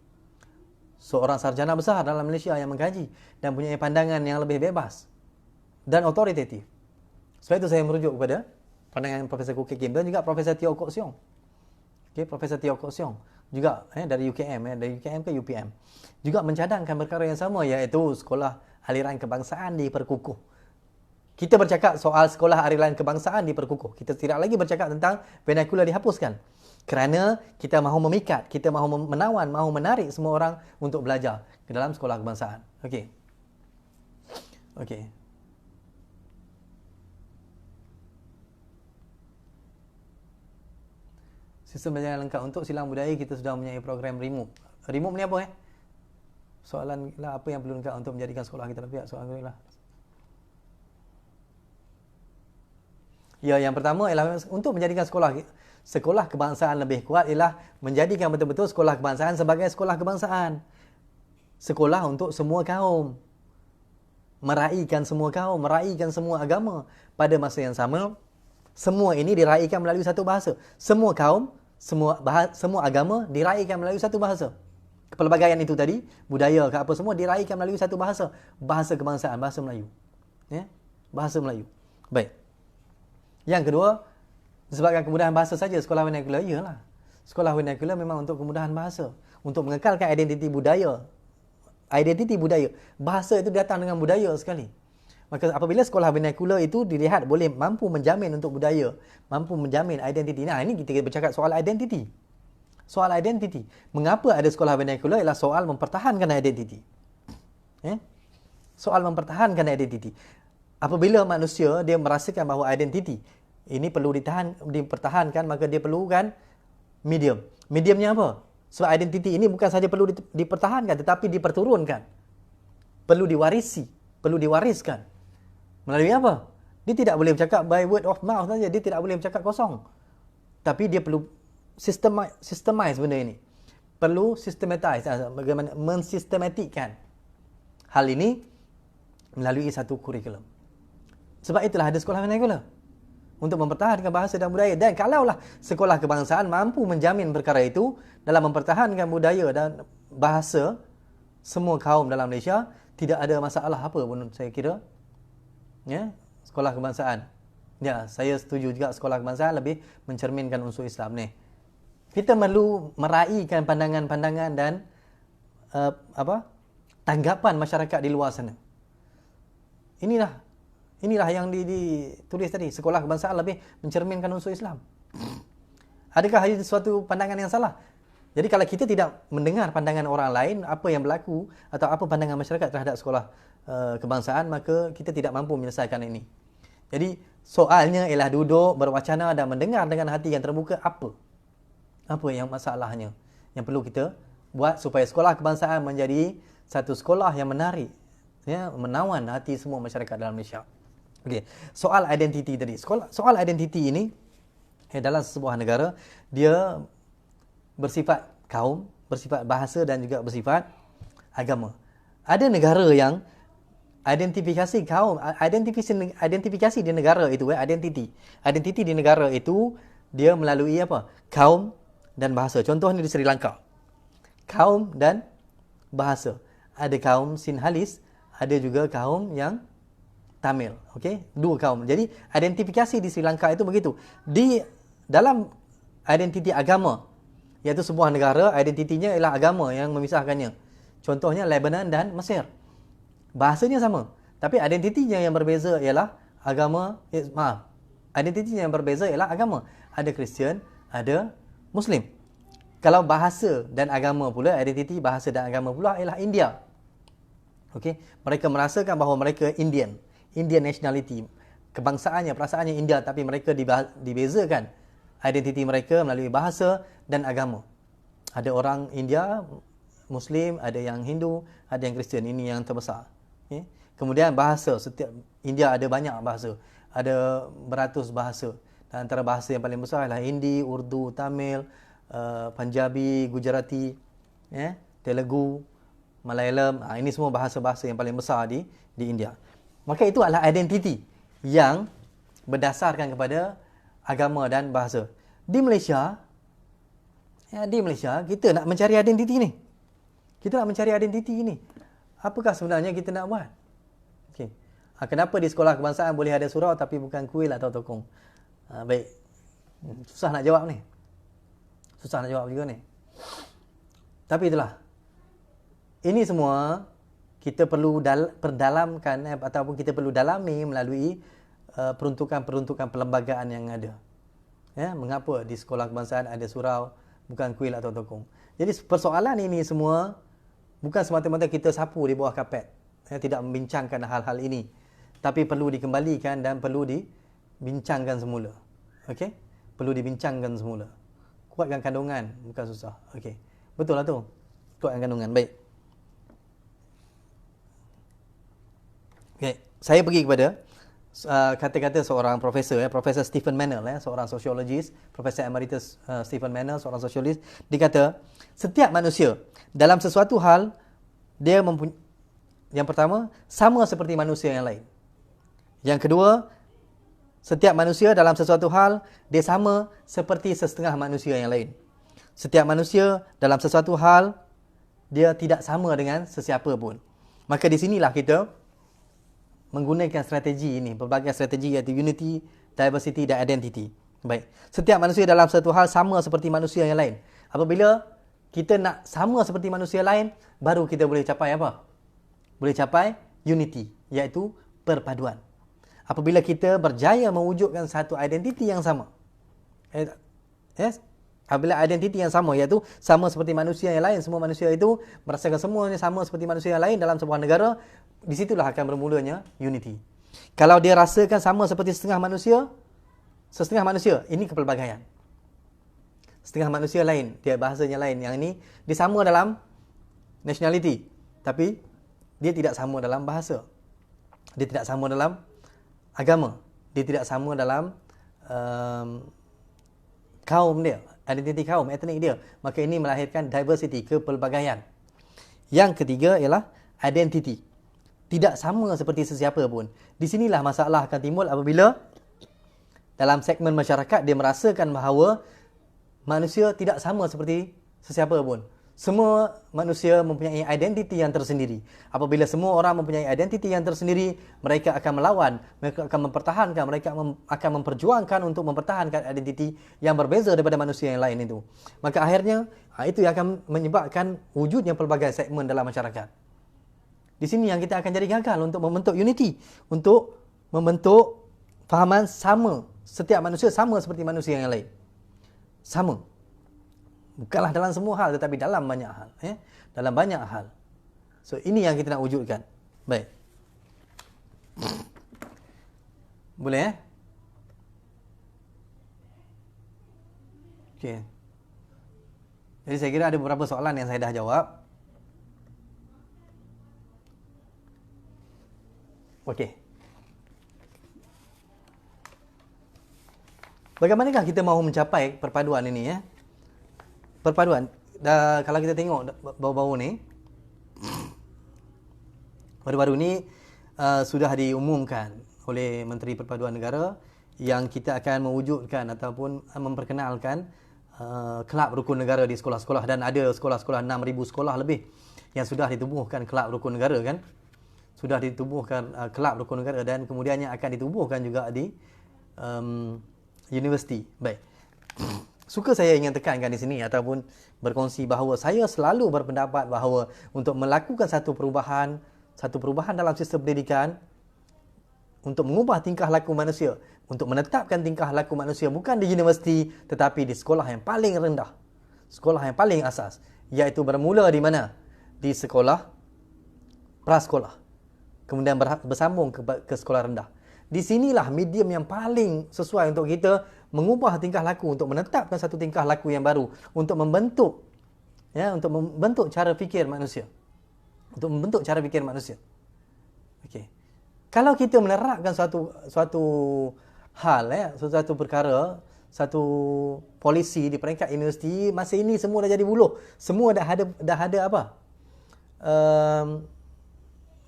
Seorang sarjana besar dalam Malaysia yang mengkaji dan punya pandangan yang lebih bebas dan autoritatif. Sebab itu saya merujuk kepada pandangan Profesor Khoo Keng Kim dan juga Profesor Teo Kok Siong. Profesor Teo Kok Siong juga dari UKM, dari UKM ke UPM. Juga mencadangkan perkara yang sama, iaitu sekolah aliran kebangsaan diperkukuh. Kita bercakap soal sekolah aliran kebangsaan diperkukuh. Kita tidak lagi bercakap tentang vernacular dihapuskan. Kerana kita mahu memikat, kita mahu menawan, mahu menarik semua orang untuk belajar ke dalam sekolah kebangsaan. Okey. Sistem belajar yang lengkap untuk silang budaya, kita sudah mempunyai program RIMUP. RIMUP ni apa? Soalan lah, apa yang perlu lengkap untuk menjadikan sekolah kita lebih baik? Soalan lah. Ya, yang pertama ialah untuk menjadikan sekolah kebangsaan lebih kuat ialah menjadikan betul-betul sekolah kebangsaan sebagai sekolah kebangsaan. Sekolah untuk semua kaum. Meraihkan semua kaum, meraihkan semua agama. Pada masa yang sama, semua ini diraihkan melalui satu bahasa. Semua kaum, semua agama diraihkan melalui satu bahasa. Pelbagaian itu tadi, budaya ke apa semua diraihkan melalui satu bahasa. Bahasa kebangsaan, bahasa Melayu. Bahasa Melayu. Baik. Yang kedua, disebabkan kemudahan bahasa saja sekolah vernacular, iyalah. Sekolah vernacular memang untuk kemudahan bahasa, untuk mengekalkan identiti budaya. Identiti budaya. Bahasa itu datang dengan budaya sekali. Maka apabila sekolah vernacular itu dilihat boleh mampu menjamin untuk budaya, mampu menjamin identiti. Nah, ini kita bercakap soal identiti. Soal identiti. Mengapa ada sekolah vernacular ialah soal mempertahankan identiti. Soal mempertahankan identiti. Apabila manusia dia merasakan bahawa identiti ini perlu dipertahankan, maka dia perlukan medium. Mediumnya apa? Sebab identiti ini bukan sahaja perlu dipertahankan tetapi diperturunkan. Perlu diwarisi, perlu diwariskan. Melalui apa? Dia tidak boleh bercakap by word of mouth saja, dia tidak boleh bercakap kosong. Tapi dia perlu systemize benda ini. Perlu systematize, bagaimana mensistematikkan hal ini melalui satu kurikulum. Sebab itulah ada sekolah vernacular untuk mempertahankan bahasa dan budaya. Dan kalaulah sekolah kebangsaan mampu menjamin perkara itu dalam mempertahankan budaya dan bahasa semua kaum dalam Malaysia, tidak ada masalah apa pun saya kira. Sekolah kebangsaan. Ya, saya setuju juga sekolah kebangsaan lebih mencerminkan unsur Islam ni. Kita perlu meraihkan pandangan-pandangan dan tanggapan masyarakat di luar sana. Inilah yang ditulis tadi. Sekolah kebangsaan lebih mencerminkan unsur Islam. Adakah ini suatu pandangan yang salah? Jadi kalau kita tidak mendengar pandangan orang lain, apa yang berlaku atau apa pandangan masyarakat terhadap sekolah kebangsaan, maka kita tidak mampu menyelesaikan ini. Jadi soalnya ialah duduk, berwacana dan mendengar dengan hati yang terbuka apa yang masalahnya. Yang perlu kita buat supaya sekolah kebangsaan menjadi satu sekolah yang menarik, menawan hati semua masyarakat dalam Malaysia. Okey, soal identiti tadi. Soal identiti ini dalam sebuah negara dia bersifat kaum, bersifat bahasa dan juga bersifat agama. Ada negara yang identifikasi kaum, identifikasi di negara itu, identiti di negara itu dia melalui apa? Kaum dan bahasa. Contohnya di Sri Lanka. Kaum dan bahasa. Ada kaum Sinhalese, ada juga kaum yang Tamil. Okey, dua kaum. Jadi identifikasi di Sri Lanka itu begitu. Di dalam identiti agama, iaitu sebuah negara, identitinya ialah agama yang memisahkannya. Contohnya Lebanon dan Mesir. Bahasanya sama, tapi identitinya yang berbeza ialah agama, identitinya yang berbeza ialah agama. Ada Kristian, ada Muslim. Kalau bahasa dan agama pula, identiti bahasa dan agama pula ialah India. Okey, mereka merasakan bahawa mereka Indian nationality, kebangsaannya, perasaannya India, tapi mereka dibezakan identiti mereka melalui bahasa dan agama. Ada orang India Muslim, ada yang Hindu, ada yang Kristian. Ini yang terbesar. Okay. Kemudian bahasa, setiap India ada banyak bahasa, ada beratus bahasa. Dan antara bahasa yang paling besar adalah Hindi, Urdu, Tamil, Punjabi, Gujarati, Telugu, Malayalam. Ini semua bahasa-bahasa yang paling besar di India. Maka itu adalah identiti yang berdasarkan kepada agama dan bahasa. Di Malaysia, kita nak mencari identiti ni. Kita nak mencari identiti ini. Apakah sebenarnya kita nak buat? Okey. Kenapa di sekolah kebangsaan boleh ada surau tapi bukan kuil atau tokong? Baik. Susah nak jawab ni. Susah nak jawab juga ni. Tapi itulah. Ini semua kita perlu perdalamkan ataupun kita perlu dalami melalui peruntukan-peruntukan perlembagaan yang ada. Mengapa di sekolah kebangsaan ada surau bukan kuil atau tokong? Jadi persoalan ini semua bukan semata-mata kita sapu di bawah kapet. Tidak membincangkan hal-hal ini. Tapi perlu dikembalikan dan perlu dibincangkan semula. Okey? Perlu dibincangkan semula. Kuatkan kandungan, bukan susah. Okey. Betul lah tu. Kuatkan kandungan. Baik. Okey. Saya pergi kepada kata-kata seorang profesor, Profesor Stephen Mennell, seorang sosiologis, Profesor Emeritus Stephen Mennell, seorang sosiologis. Dia kata, setiap manusia dalam sesuatu hal, dia yang pertama, sama seperti manusia yang lain. Yang kedua, setiap manusia dalam sesuatu hal, dia sama seperti setengah manusia yang lain. Setiap manusia dalam sesuatu hal, dia tidak sama dengan sesiapa pun. Maka di sinilah kita menggunakan strategi ini, pelbagai strategi iaitu unity, diversity dan identity. Baik. Setiap manusia dalam satu hal sama seperti manusia yang lain. Apabila kita nak sama seperti manusia lain, baru kita boleh capai apa? Boleh capai unity, iaitu perpaduan. Apabila kita berjaya mewujudkan satu identiti yang sama. Yes? Apabila identiti yang sama, iaitu sama seperti manusia yang lain, semua manusia itu merasakan semuanya sama seperti manusia yang lain dalam sebuah negara, di situlah akan bermulanya unity. Kalau dia rasakan sama seperti setengah manusia, ini kepelbagaian. Setengah manusia lain, dia bahasanya lain. Yang ini dia sama dalam nationality, tapi dia tidak sama dalam bahasa. Dia tidak sama dalam agama. Dia tidak sama dalam kaum dia, identiti kaum, etnik dia. Maka ini melahirkan diversity, kepelbagaian. Yang ketiga ialah identity. Tidak sama seperti sesiapa pun. Di sinilah masalah akan timbul apabila dalam segmen masyarakat dia merasakan bahawa manusia tidak sama seperti sesiapa pun. Semua manusia mempunyai identiti yang tersendiri. Apabila semua orang mempunyai identiti yang tersendiri, mereka akan melawan, mereka akan mempertahankan, mereka akan memperjuangkan untuk mempertahankan identiti yang berbeza daripada manusia yang lain itu. Maka akhirnya itu yang akan menyebabkan wujudnya pelbagai segmen dalam masyarakat. Di sini yang kita akan jadi gagal untuk membentuk unity, untuk membentuk fahaman sama, setiap manusia sama seperti manusia yang lain. Sama. Bukanlah dalam semua hal, tetapi dalam banyak hal. Dalam banyak hal. So, ini yang kita nak wujudkan. Baik. Boleh Okey. Jadi saya kira ada beberapa soalan yang saya dah jawab. Okey. Bagaimanakah kita mahu mencapai perpaduan ini? Perpaduan. kalau kita tengok baru-baru ni, baru-baru ni sudah diumumkan oleh Menteri Perpaduan Negara yang kita akan mewujudkan ataupun memperkenalkan kelab rukun negara di sekolah-sekolah, dan ada sekolah-sekolah 6,000 sekolah lebih yang sudah ditubuhkan kelab rukun negara kan. Sudah ditubuhkan kelab rukun negara, dan kemudiannya akan ditubuhkan juga di universiti. Baik. Suka saya ingin tekankan di sini ataupun berkongsi bahawa saya selalu berpendapat bahawa untuk melakukan satu perubahan dalam sistem pendidikan, untuk mengubah tingkah laku manusia, untuk menetapkan tingkah laku manusia bukan di universiti tetapi di sekolah yang paling rendah, sekolah yang paling asas, iaitu bermula di mana? Di sekolah prasekolah, kemudian bersambung ke sekolah rendah. Di sinilah medium yang paling sesuai untuk kita mengubah tingkah laku, untuk menetapkan satu tingkah laku yang baru, untuk membentuk cara fikir manusia. Untuk membentuk cara fikir manusia. Okey. Kalau kita menerapkan suatu hal, suatu perkara, satu polisi di peringkat universiti, masa ini semua dah jadi buluh. Semua dah ada apa?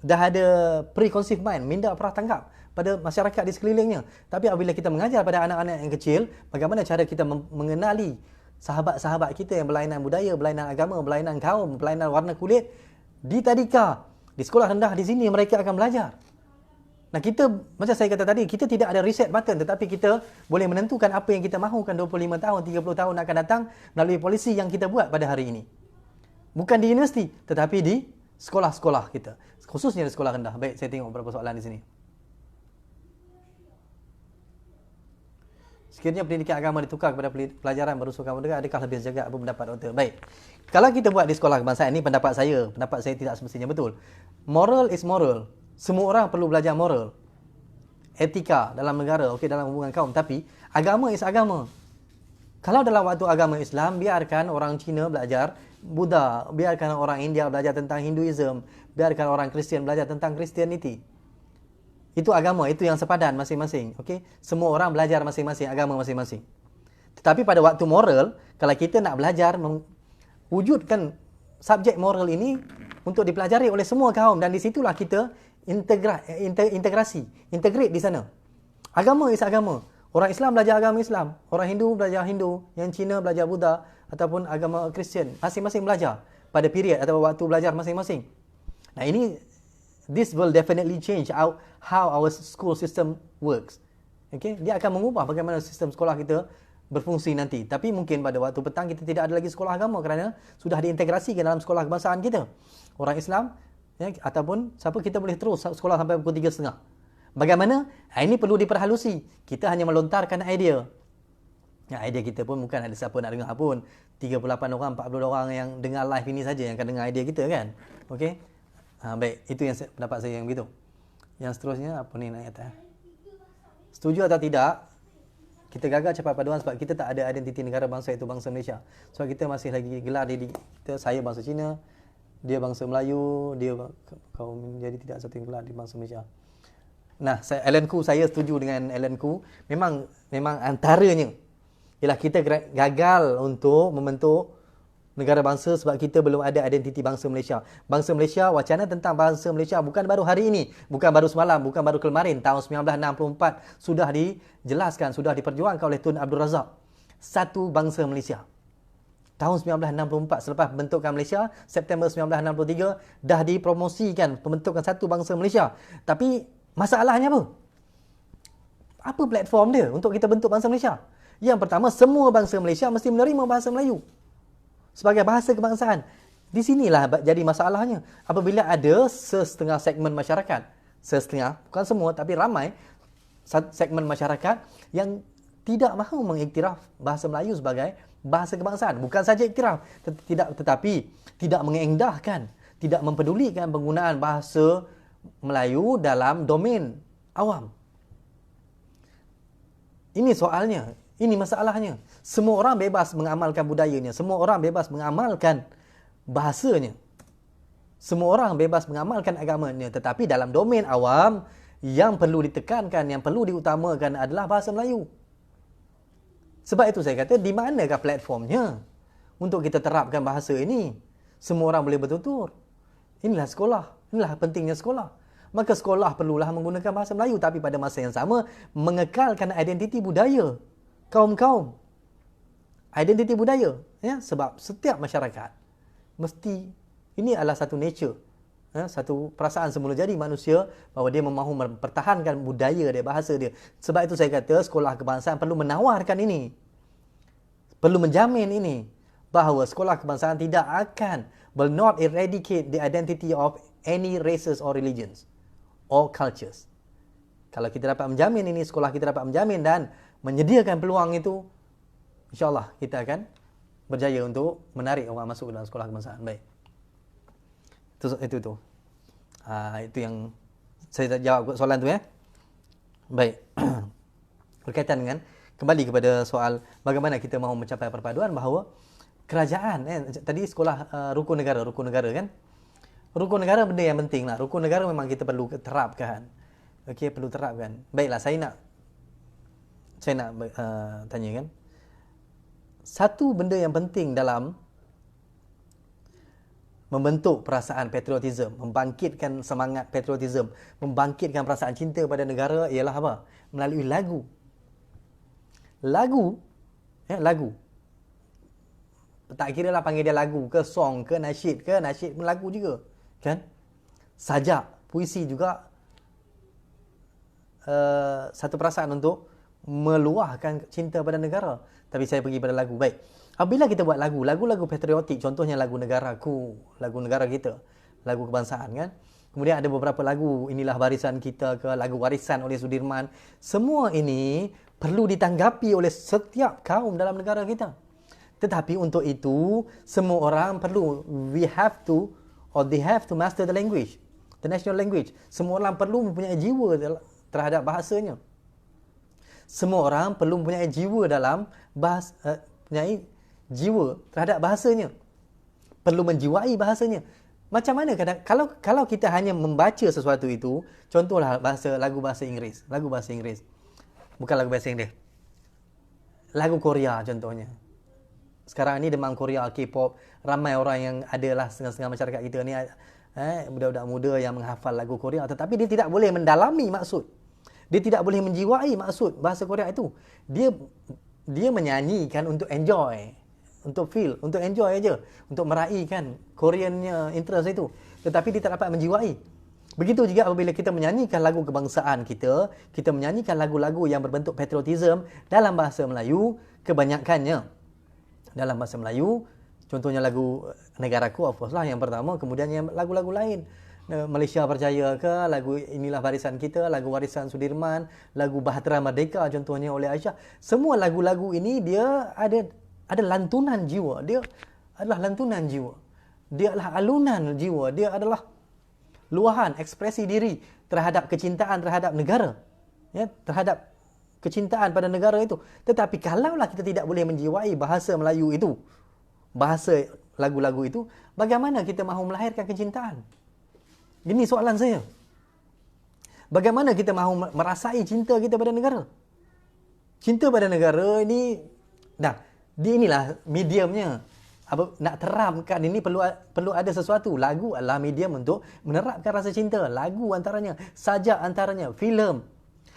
Dah ada preconceived mind, minda pernah tangkap pada masyarakat di sekelilingnya. Tapi apabila kita mengajar pada anak-anak yang kecil, bagaimana cara kita mengenali sahabat-sahabat kita yang berlainan budaya, berlainan agama, berlainan kaum, berlainan warna kulit, di tadika, di sekolah rendah, di sini mereka akan belajar. Nah, kita, macam saya kata tadi, kita tidak ada reset button, tetapi kita boleh menentukan apa yang kita mahukan 25 tahun, 30 tahun akan datang melalui polisi yang kita buat pada hari ini. Bukan di universiti, tetapi di sekolah-sekolah kita, khususnya di sekolah rendah. Baik, saya tengok beberapa soalan di sini. Sekiranya pendidikan agama ditukar kepada pelajaran berusaha merdeka, adakah lebih sejagat? Apa pendapat doktor? Baik. Kalau kita buat di sekolah kebangsaan, ini pendapat saya tidak semestinya betul. Moral is moral. Semua orang perlu belajar moral, etika dalam negara, okey, dalam hubungan kaum. Tapi agama is agama. Kalau dalam waktu agama Islam, biarkan orang Cina belajar Buddha, biarkan orang India belajar tentang Hinduism, biarkan orang Kristian belajar tentang Christianity. Itu agama, itu yang sepadan masing-masing. Okey, semua orang belajar masing-masing agama masing-masing. Tetapi pada waktu moral, kalau kita nak belajar wujudkan subjek moral ini untuk dipelajari oleh semua kaum, dan di situlah kita integrate di sana. Agama is agama. Orang Islam belajar agama Islam, orang Hindu belajar Hindu, yang Cina belajar Buddha ataupun agama Kristian. Masing-masing belajar pada period atau waktu belajar masing-masing. Nah, this will definitely change how our school system works. Okay? Dia akan mengubah bagaimana sistem sekolah kita berfungsi nanti. Tapi mungkin pada waktu petang kita tidak ada lagi sekolah agama kerana sudah diintegrasikan dalam sekolah kebangsaan kita. Orang Islam, ataupun siapa, kita boleh terus sekolah sampai pukul 3.30. Bagaimana? Ini perlu diperhalusi. Kita hanya melontarkan idea. Idea kita pun bukan ada siapa nak dengar pun. 38 orang, 40 orang yang dengar live ini saja yang akan dengar idea kita kan. Okey. Baik, itu yang pendapat saya yang begitu. Yang seterusnya apa ni nak kata? Setuju atau tidak? Kita gagal capai paduan sebab kita tak ada identiti negara bangsa, iaitu bangsa Malaysia. Sebab kita masih lagi gelar diri kita, saya bangsa Cina, dia bangsa Melayu, dia kaum, jadi tidak satu yang gelar di bangsa Malaysia. Nah, Alan Koo, saya setuju dengan Alan Koo. Memang antaranya ialah kita gagal untuk membentuk negara bangsa sebab kita belum ada identiti bangsa Malaysia. Bangsa Malaysia, wacana tentang bangsa Malaysia bukan baru hari ini, bukan baru semalam, bukan baru kemarin. Tahun 1964 sudah dijelaskan, sudah diperjuangkan oleh Tun Abdul Razak. Satu bangsa Malaysia. Tahun 1964, selepas pembentukan Malaysia, September 1963, dah dipromosikan pembentukan satu bangsa Malaysia. Tapi masalahnya apa? Apa platform dia untuk kita bentuk bangsa Malaysia? Yang pertama, semua bangsa Malaysia mesti menerima bahasa Melayu sebagai bahasa kebangsaan. Di sinilah jadi masalahnya. Apabila ada setengah segmen masyarakat, bukan semua tapi ramai segmen masyarakat yang tidak mahu mengiktiraf bahasa Melayu sebagai bahasa kebangsaan. Bukan saja iktiraf, tetapi tidak mengendahkan, tidak mempedulikan penggunaan bahasa Melayu dalam domain awam. Ini soalnya, ini masalahnya. Semua orang bebas mengamalkan budayanya, semua orang bebas mengamalkan bahasanya, semua orang bebas mengamalkan agamanya, tetapi dalam domain awam yang perlu ditekankan, yang perlu diutamakan adalah bahasa Melayu. Sebab itu saya kata, di manakah platformnya untuk kita terapkan bahasa ini. Semua orang boleh bertutur. Inilah sekolah. Inilah pentingnya sekolah. Maka sekolah perlulah menggunakan bahasa Melayu, tapi pada masa yang sama mengekalkan identiti budaya kaum-kaum. Identiti budaya, ya, sebab setiap masyarakat mesti, ini adalah satu nature, ya, satu perasaan semula jadi manusia bahawa dia mahu mempertahankan budaya dia, bahasa dia. Sebab itu saya kata sekolah kebangsaan perlu menawarkan ini, perlu menjamin ini, bahawa sekolah kebangsaan tidak akan, will not eradicate the identity of any races or religions or cultures. Kalau kita dapat menjamin ini, sekolah kita dapat menjamin dan menyediakan peluang itu, InsyaAllah kita akan berjaya untuk menarik orang masuk dalam sekolah kebangsaan. Baik. Itu. Itu yang saya jawab soalan tu, ya. Baik. Berkaitan dengan, kembali kepada soal bagaimana kita mahu mencapai perpaduan, bahawa kerajaan, tadi sekolah rukun negara kan. Rukun negara benda yang penting lah. Rukun negara memang kita perlu terapkan. Okey, perlu terapkan. Baiklah, saya nak tanya kan. Satu benda yang penting dalam membentuk perasaan patriotism, membangkitkan semangat patriotism, membangkitkan perasaan cinta pada negara ialah apa? Melalui lagu. Lagu. Tak kira lah panggil dia lagu ke, song ke, nasyid pun lagu juga. Kan? Sajak, puisi juga satu perasaan untuk meluahkan cinta pada negara. Tapi saya pergi pada lagu. Baik. Apabila kita buat lagu patriotik, contohnya lagu negaraku, lagu negara kita, lagu kebangsaan kan. Kemudian ada beberapa lagu, inilah barisan kita ke, lagu warisan oleh Sudirman. Semua ini perlu ditanggapi oleh setiap kaum dalam negara kita. Tetapi untuk itu, semua orang perlu, they have to master the language, the national language. Semua orang perlu mempunyai jiwa terhadap bahasanya. Semua orang perlu mempunyai jiwa dalam mempunyai jiwa terhadap bahasanya. Perlu menjiwai bahasanya. Macam mana kalau kita hanya membaca sesuatu itu, contohlah lagu bahasa Inggeris. Bukan lagu bahasa Inggeris. Lagu Korea contohnya. Sekarang ni demam Korea, K-pop, ramai orang yang adalah setengah-setengah masyarakat kita ni budak-budak muda yang menghafal lagu Korea, tetapi dia tidak boleh mendalami maksud. Dia tidak boleh menjiwai maksud bahasa Korea itu. Dia menyanyikan untuk enjoy, untuk feel, untuk enjoy aja, untuk meraihkan Koreannya interest itu. Tetapi dia tak dapat menjiwai. Begitu juga apabila kita menyanyikan lagu kebangsaan kita menyanyikan lagu-lagu yang berbentuk patriotism dalam bahasa Melayu, kebanyakannya dalam bahasa Melayu. Contohnya lagu Negaraku, of course lah yang pertama. Kemudian yang lagu-lagu lain, Malaysia Berjaya ke, lagu Inilah Barisan Kita, lagu Warisan Sudirman, lagu Bahtera Merdeka contohnya oleh Aisyah. Semua lagu-lagu ini dia ada lantunan jiwa. Dia adalah lantunan jiwa. Dia adalah alunan jiwa. Dia adalah luahan ekspresi diri terhadap kecintaan terhadap negara. Ya, terhadap kecintaan pada negara itu. Tetapi kalaulah kita tidak boleh menjiwai bahasa Melayu itu, bahasa lagu-lagu itu, bagaimana kita mahu melahirkan kecintaan? Ini soalan saya. Bagaimana kita mahu merasai cinta kita pada negara? Cinta pada negara ini, inilah mediumnya. Nak teramkan ini perlu ada sesuatu. Lagu adalah medium untuk menerapkan rasa cinta. Lagu antaranya, sajak antaranya, filem.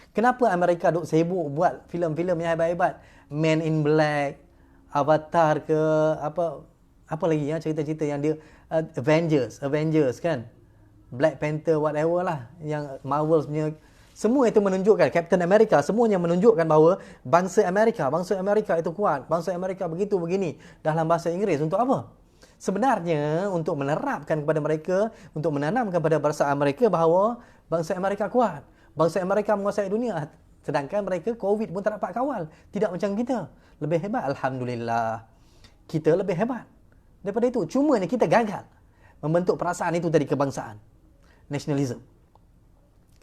Kenapa Amerika duk sibuk buat filem-filem yang hebat-hebat? Man in Black, Avatar ke, apa lagi ya, cerita-cerita yang dia Avengers kan? Black Panther, whatever lah, yang Marvel punya, semua itu menunjukkan, Captain America, semuanya menunjukkan bahawa bangsa Amerika itu kuat, bangsa Amerika begitu begini dalam bahasa Inggeris. Untuk apa? Sebenarnya untuk menerapkan kepada mereka, untuk menanamkan pada bangsa mereka bahawa bangsa Amerika kuat, bangsa Amerika menguasai dunia. Sedangkan mereka COVID pun tak dapat kawal. Tidak macam kita. Lebih hebat, alhamdulillah. Kita lebih hebat daripada itu. Cuma ni kita gagal membentuk perasaan itu tadi, kebangsaan. Nasionalisme,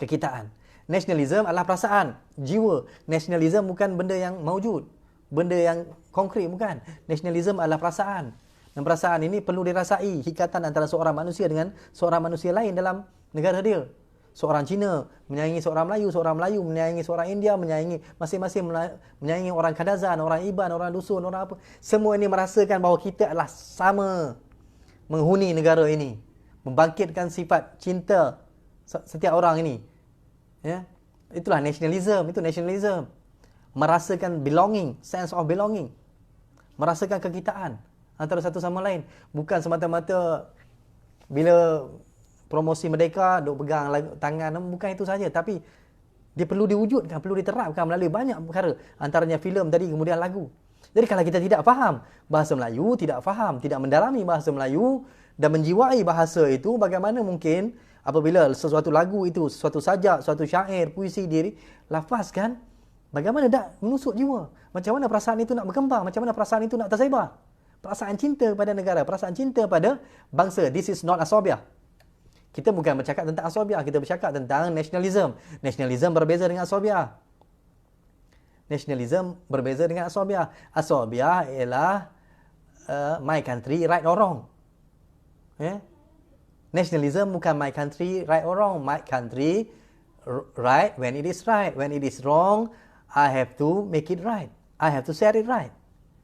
kekitaan. Nasionalisme adalah perasaan, jiwa. Nasionalisme bukan benda yang maujud, benda yang konkret, bukan. Nasionalisme adalah perasaan. Dan perasaan ini perlu dirasai, ikatan antara seorang manusia dengan seorang manusia lain dalam negara dia. seorang Cina menyayangi seorang Melayu menyayangi seorang India, menyayangi masing-masing menyayangi orang Kadazan, orang Iban, orang Dusun, orang apa. Semua ini merasakan bahawa kita adalah sama menghuni negara ini, membangkitkan sifat cinta setiap orang ini. Ya. Itulah nationalism, itu nationalism. Merasakan belonging, sense of belonging. Merasakan kekitaan antara satu sama lain, bukan semata-mata bila promosi merdeka duk pegang tangan, bukan itu saja, tapi dia perlu diwujudkan, perlu diterapkan melalui banyak perkara, antaranya filem tadi, kemudian lagu. Jadi kalau kita tidak faham bahasa Melayu, tidak faham, tidak mendalami bahasa Melayu dan menjiwai bahasa itu, bagaimana mungkin apabila sesuatu lagu itu, sesuatu sajak, sesuatu syair, puisi diri lafazkan, bagaimana tak menusuk jiwa, macam mana perasaan itu nak berkembang, macam mana perasaan itu nak tersebar, perasaan cinta pada negara, perasaan cinta pada bangsa. This is not asobiah. Kita bukan bercakap tentang asobiah, kita bercakap tentang nationalism. Nationalism berbeza dengan asobiah. Nationalism berbeza dengan asobiah. Asobiah ialah my country right or wrong. Nationalism bukan my country right or wrong. My country right when it is right. When it is wrong, I have to make it right. I have to set it right.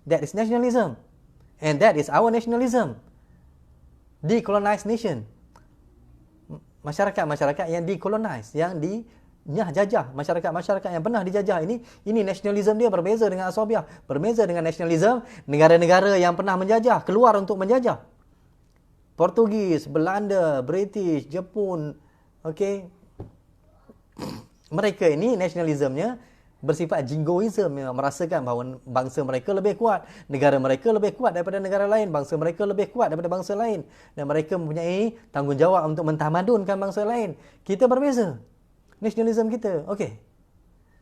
That is nationalism. And that is our nationalism. Decolonized nation. Masyarakat-masyarakat yang decolonize, yang jajah, masyarakat-masyarakat yang pernah dijajah ini nationalism dia berbeza dengan asobiah, berbeza dengan nationalism negara-negara yang pernah menjajah, keluar untuk menjajah. Portugis, Belanda, British, Jepun, okey. Mereka ini nationalismnya bersifat jingoism, merasakan bahawa bangsa mereka lebih kuat, negara mereka lebih kuat daripada negara lain, bangsa mereka lebih kuat daripada bangsa lain, dan mereka mempunyai tanggungjawab untuk mentamadunkan bangsa lain. Kita berbeza nasionalisme kita. Okey.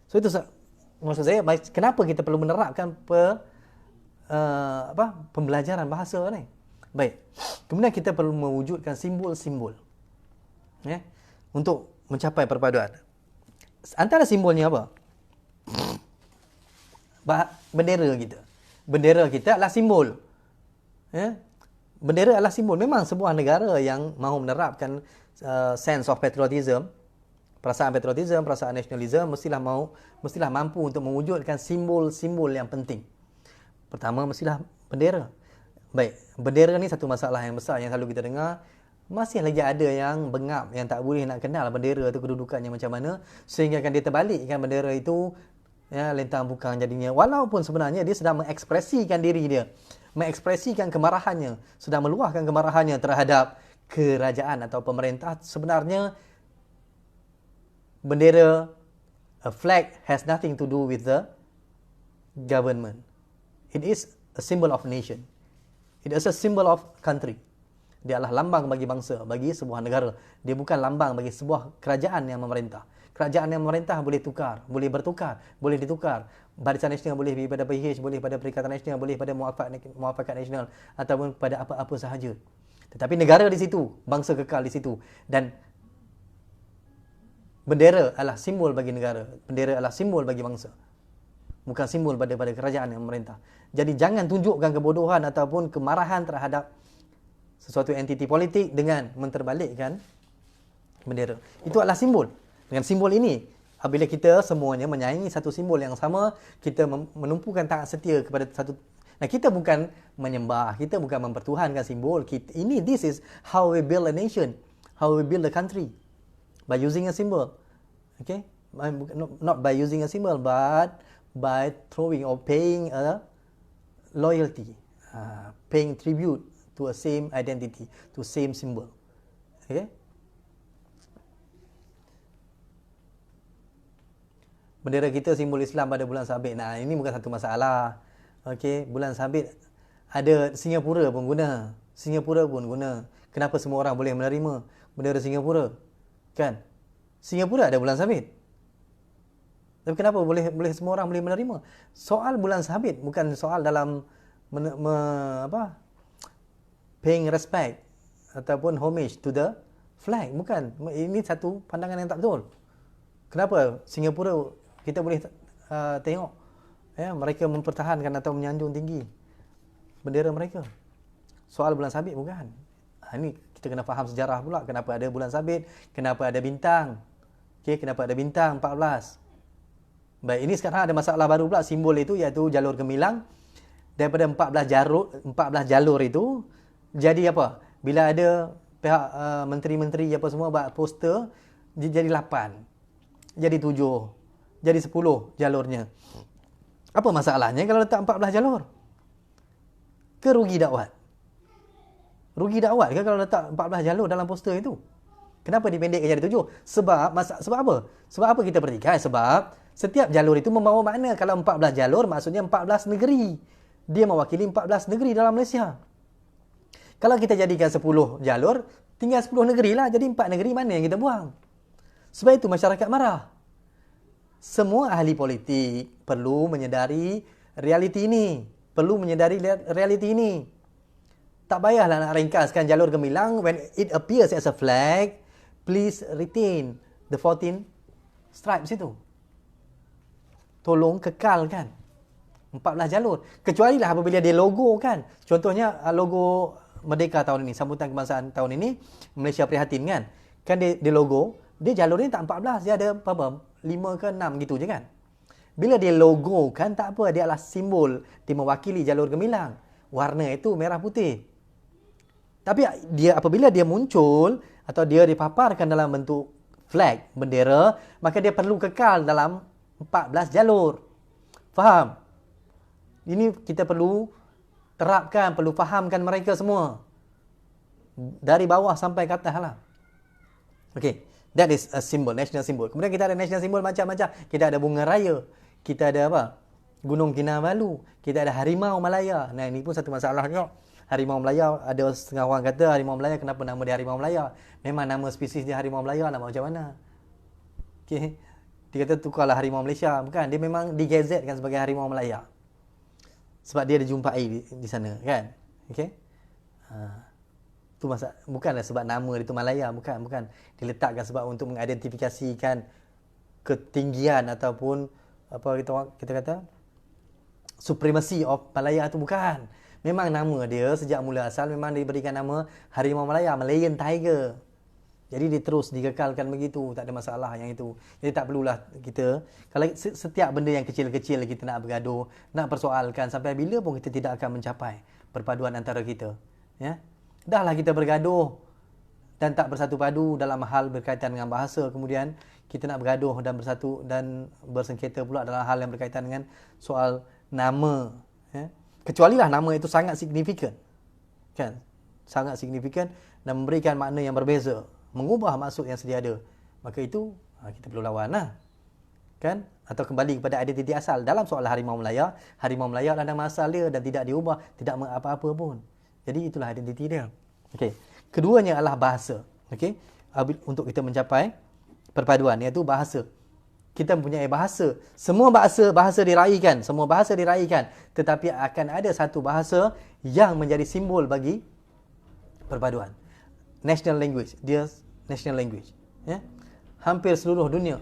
So itu maksud saya, kenapa kita perlu menerapkan pembelajaran bahasa ni. Baik. Kemudian kita perlu mewujudkan simbol-simbol untuk mencapai perpaduan. Antara simbolnya apa? Bendera kita. Bendera kita adalah simbol. Bendera adalah simbol. Memang sebuah negara yang mahu menerapkan sense of patriotism, perasaan patriotism, perasaan nasionalisme, mestilah mampu untuk mewujudkan simbol-simbol yang penting. Pertama, mestilah bendera. Baik, bendera ni satu masalah yang besar yang selalu kita dengar. Masih lagi ada yang bengap, yang tak boleh nak kenal bendera itu kedudukannya macam mana, sehingga akan dia terbalikkan bendera itu lentang bukang jadinya. Walaupun sebenarnya dia sedang mengekspresikan diri dia, mengekspresikan kemarahannya, sedang meluahkan kemarahannya terhadap kerajaan atau pemerintah. Sebenarnya bendera, a flag has nothing to do with the government. It is a symbol of nation. It is a symbol of country. Dia adalah lambang bagi bangsa, bagi sebuah negara. Dia bukan lambang bagi sebuah kerajaan yang memerintah. Kerajaan yang memerintah boleh tukar, boleh bertukar, boleh ditukar. Barisan Nasional boleh pergi pada PH, boleh pada Perikatan Nasional, boleh pada Muafakat Nasional, ataupun pada apa-apa sahaja. Tetapi negara di situ, bangsa kekal di situ. Dan bendera adalah simbol bagi negara. Bendera adalah simbol bagi bangsa. Bukan simbol pada kerajaan yang memerintah. Jadi jangan tunjukkan kebodohan ataupun kemarahan terhadap sesuatu entiti politik dengan menterbalikkan bendera. Itu adalah simbol. Dengan simbol ini, apabila kita semuanya menyayangi satu simbol yang sama, kita menumpukan taat setia kepada satu. Nah, kita bukan menyembah, kita bukan mempertuhankan simbol. This is how we build a nation, how we build a country, by using a symbol. Okay, not by using a symbol, but by throwing or paying a loyalty, paying tribute to a same identity, to same symbol. Okay. Bendera kita simbol Islam pada bulan Sabit. Nah, ini bukan satu masalah. Okey, bulan Sabit ada Singapura pun guna. Singapura pun guna. Kenapa semua orang boleh menerima bendera Singapura? Kan? Singapura ada bulan Sabit. Tapi kenapa boleh semua orang boleh menerima? Soal bulan Sabit bukan soal dalam paying respect ataupun homage to the flag. Bukan. Ini satu pandangan yang tak betul. Kenapa Singapura kita boleh tengok mereka mempertahankan atau menyanjung tinggi bendera mereka? Soal bulan Sabit bukan. Ini Kita kena faham sejarah pula, kenapa ada bulan sabit, kenapa ada bintang. Okey, kenapa ada bintang 14. Baik, ini sekarang ada masalah baru pula, simbol itu iaitu jalur gemilang. Daripada 14 jalur itu jadi apa? Bila ada pihak menteri-menteri apa semua buat poster, jadi 8. Jadi 7. Jadi 10 jalurnya. Apa masalahnya kalau letak 14 jalur? Rugi dakwat? Rugi dakwat ke kalau letak 14 jalur dalam poster itu? Kenapa dipendekkan jadi 7? Sebab apa? Sebab apa kita perhatikan? Sebab setiap jalur itu membawa makna. Kalau 14 jalur maksudnya 14 negeri. Dia mewakili 14 negeri dalam Malaysia. Kalau kita jadikan 10 jalur, tinggal 10 negeri lah. Jadi 4 negeri mana yang kita buang? Sebab itu masyarakat marah. Semua ahli politik perlu menyedari realiti ini. Perlu menyedari realiti ini. Tak payahlah nak ringkaskan jalur gemilang. When it appears as a flag, please retain the 14 stripes itu. Tolong kekalkan 14 jalur. Kecuali lah apabila dia logo kan. Contohnya logo Merdeka tahun ini, sambutan kebangsaan tahun ini, Malaysia Prihatin kan. Kan dia logo, dia jalur ni tak 14, dia ada apa 5 ke 6 gitu je kan. Bila dia logo kan tak apa, dia adalah simbol, dia mewakili jalur gemilang. Warna itu merah putih. Tapi dia apabila dia muncul atau dia dipaparkan dalam bentuk flag, bendera, maka dia perlu kekal dalam 14 jalur. Faham? Ini kita perlu terapkan, perlu fahamkan mereka semua. Dari bawah sampai ke atas lah. Okay, that is a symbol, national symbol. Kemudian kita ada national symbol macam-macam. Kita ada bunga raya. Kita ada apa? Gunung Kinabalu. Kita ada harimau Malaya. Nah, ini pun satu masalah juga. Harimau Malaya, ada setengah orang kata harimau Malaya, kenapa nama dia harimau Malaya? Memang nama spesies dia harimau Malaya, nama macam mana? Okay. Dia kata tukarlah harimau Malaysia. Bukan, dia memang digazetkan sebagai harimau Malaya. Sebab dia dijumpai di sana, kan? Okay? Itu bukanlah sebab nama itu Malaya, bukan. Diletakkan sebab untuk mengidentifikasikan ketinggian ataupun apa kita kata supremacy of Malaya itu bukan. Memang nama dia sejak mula asal memang diberikan nama harimau Malaya, Malayan Tiger. Jadi dia terus dikekalkan begitu, tak ada masalah yang itu. Jadi tak perlulah kita, kalau setiap benda yang kecil-kecil kita nak bergaduh, nak persoalkan, sampai bila pun kita tidak akan mencapai perpaduan antara kita. Ya? Dahlah kita bergaduh dan tak bersatu padu dalam hal berkaitan dengan bahasa, kemudian kita nak bergaduh dan bersatu dan bersengketa pula dalam hal yang berkaitan dengan soal nama. Ya? Kecualilah nama itu sangat signifikan. Kan? Sangat signifikan dan memberikan makna yang berbeza, mengubah maksud yang sedia ada, maka itu kita perlu lawan lah. Kan? Atau kembali kepada identiti asal. Dalam soal harimau Malaya adalah nama asal dia dan tidak diubah, tidak apa-apa pun. Jadi itulah identiti dia. Okey. Keduanya adalah bahasa. Okey. Untuk kita mencapai perpaduan, iaitu bahasa. Kita mempunyai bahasa. Semua bahasa diraikan, tetapi akan ada satu bahasa yang menjadi simbol bagi perpaduan. National language, dia national language. Ya? Hampir seluruh dunia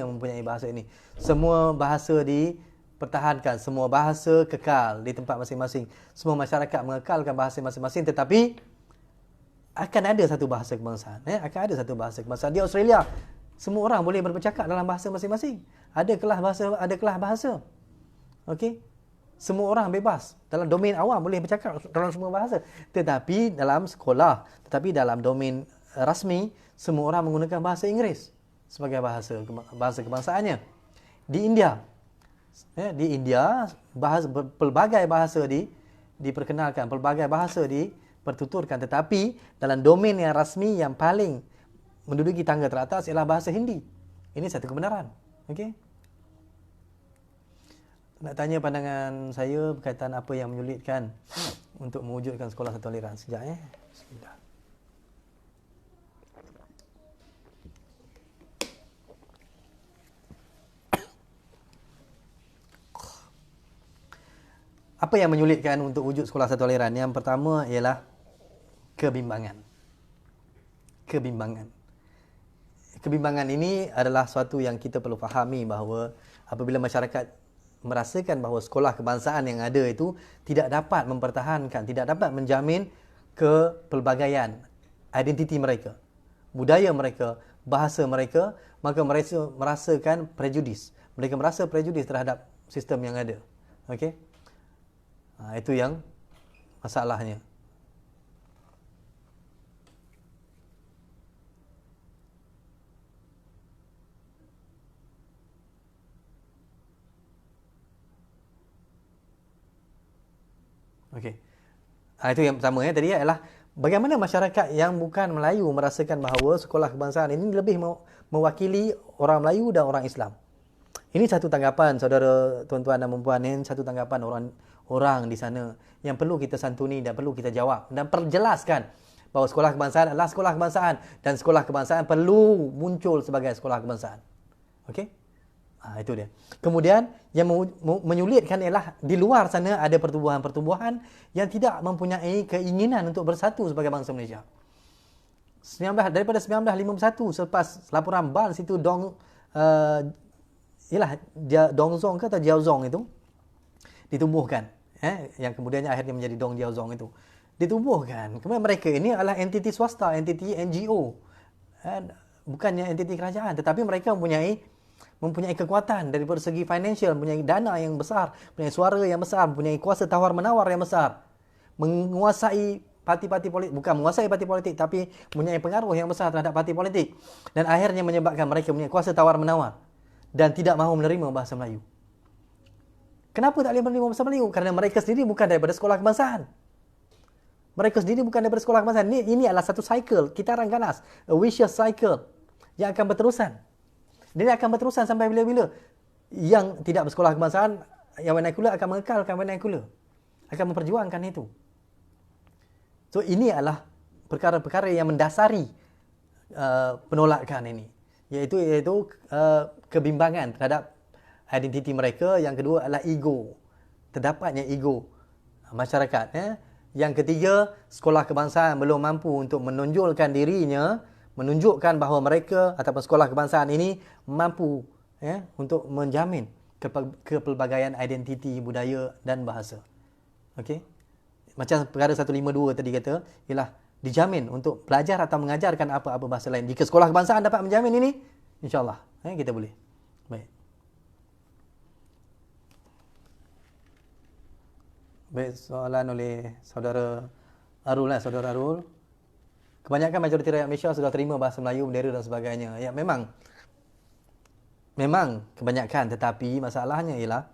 mempunyai bahasa ini. Semua bahasa dipertahankan, semua bahasa kekal di tempat masing-masing. Semua masyarakat mengekalkan bahasa masing-masing, tetapi akan ada satu bahasa kebangsaan. Akan ada satu bahasa kebangsaan. Di Australia, semua orang boleh bercakap dalam bahasa masing-masing. Ada kelas bahasa. Okey? Semua orang bebas. Dalam domain awam boleh bercakap dalam semua bahasa. Tetapi dalam sekolah, tetapi dalam domain rasmi, semua orang menggunakan bahasa Inggeris sebagai bahasa kebangsaannya. Di India, pelbagai bahasa diperkenalkan, pelbagai bahasa dipertuturkan. Tetapi dalam domain yang rasmi yang paling menduduki tangga teratas ialah bahasa Hindi. Ini satu kebenaran. Okey? Nak tanya pandangan saya berkaitan apa yang menyulitkan untuk mewujudkan sekolah satu aliran. Sekejap Bismillah. Apa yang menyulitkan untuk wujud sekolah satu aliran? Yang pertama ialah kebimbangan. Kebimbangan ini adalah suatu yang kita perlu fahami, bahawa apabila masyarakat merasakan bahawa sekolah kebangsaan yang ada itu tidak dapat mempertahankan, tidak dapat menjamin kepelbagaian identiti mereka, budaya mereka, bahasa mereka, maka mereka merasakan prejudis. Mereka merasa prejudis terhadap sistem yang ada. Okey? Itu yang masalahnya. Okey. Itu yang pertama tadi adalah bagaimana masyarakat yang bukan Melayu merasakan bahawa sekolah kebangsaan ini lebih mewakili orang Melayu dan orang Islam. Ini satu tanggapan saudara tuan-tuan dan puan-puan, ini satu tanggapan orang di sana yang perlu kita santuni dan perlu kita jawab dan perjelaskan bahawa sekolah kebangsaan adalah sekolah kebangsaan dan sekolah kebangsaan perlu muncul sebagai sekolah kebangsaan. Okey? Itu dia. Kemudian yang menyulitkan ialah di luar sana ada pertubuhan-pertubuhan yang tidak mempunyai keinginan untuk bersatu sebagai bangsa Malaysia. Daripada 1951 selepas laporan BAN situ Dongzong ke atau Jiaozong itu ditumbuhkan, yang kemudiannya akhirnya menjadi Dong Jiaozong itu ditumbuhkan. Kemudian mereka ini adalah entiti swasta, entiti NGO, bukannya entiti kerajaan, tetapi mereka mempunyai kekuatan dari segi financial, mempunyai dana yang besar, mempunyai suara yang besar, mempunyai kuasa tawar-menawar yang besar, menguasai parti-parti politik, bukan menguasai parti politik, tapi mempunyai pengaruh yang besar terhadap parti politik, dan akhirnya menyebabkan mereka mempunyai kuasa tawar-menawar dan tidak mahu menerima bahasa Melayu. Kenapa tak boleh menerima bahasa Melayu? Kerana mereka sendiri bukan daripada sekolah kebangsaan. Mereka sendiri bukan daripada sekolah kebangsaan. Ini adalah satu cycle, kitaran ganas, a vicious cycle yang akan berterusan. Dia akan berterusan sampai bila-bila. Yang tidak bersekolah kebangsaan, yang vernacular akan mengekalkan vernacular, akan memperjuangkan itu. So ini adalah perkara-perkara yang mendasari penolakan ini, iaitu kebimbangan terhadap identiti mereka. Yang kedua adalah ego, terdapatnya ego masyarakat. Yang ketiga, sekolah kebangsaan belum mampu untuk menonjolkan dirinya, menunjukkan bahawa mereka ataupun sekolah kebangsaan ini mampu untuk menjamin kepelbagaian identiti, budaya dan bahasa. Okey? Macam perkara 152 tadi kata, ialah dijamin untuk belajar atau mengajarkan apa-apa bahasa lain. Jika sekolah kebangsaan dapat menjamin ini, insya-Allah kita boleh. Baik. Baik, soalan oleh saudara Arul. Saudara Arul, kebanyakan majoriti rakyat Malaysia sudah terima bahasa Melayu, bendera dan sebagainya. Ya, memang kebanyakan, tetapi masalahnya ialah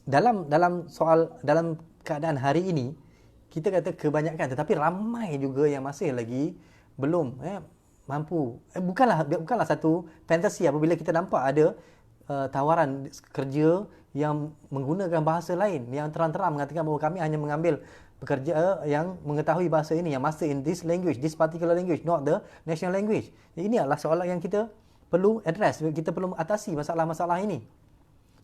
dalam keadaan hari ini kita kata kebanyakan, tetapi ramai juga yang masih lagi belum mampu. Bukanlah satu fantasi apabila kita nampak ada tawaran kerja yang menggunakan bahasa lain, yang terang-terang mengatakan bahawa kami hanya mengambil pekerja yang mengetahui bahasa ini, yang master in this language, this particular language, not the national language. Ini adalah soalan yang kita perlu address, kita perlu atasi masalah-masalah ini.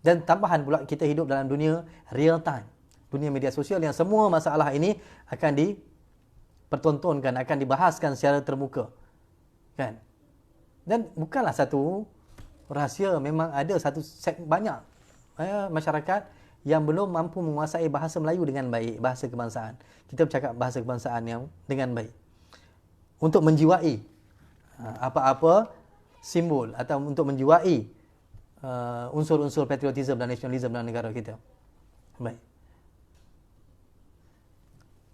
Dan tambahan pula, kita hidup dalam dunia real time, dunia media sosial yang semua masalah ini akan dipertontonkan, akan dibahaskan secara terbuka, kan? Dan bukanlah satu rahsia, memang ada banyak masyarakat yang belum mampu menguasai bahasa Melayu dengan baik, bahasa kebangsaan. Kita bercakap bahasa kebangsaan yang dengan baik, untuk menjiwai apa-apa simbol atau untuk menjiwai unsur-unsur patriotisme dan nasionalisme dalam negara kita. Baik.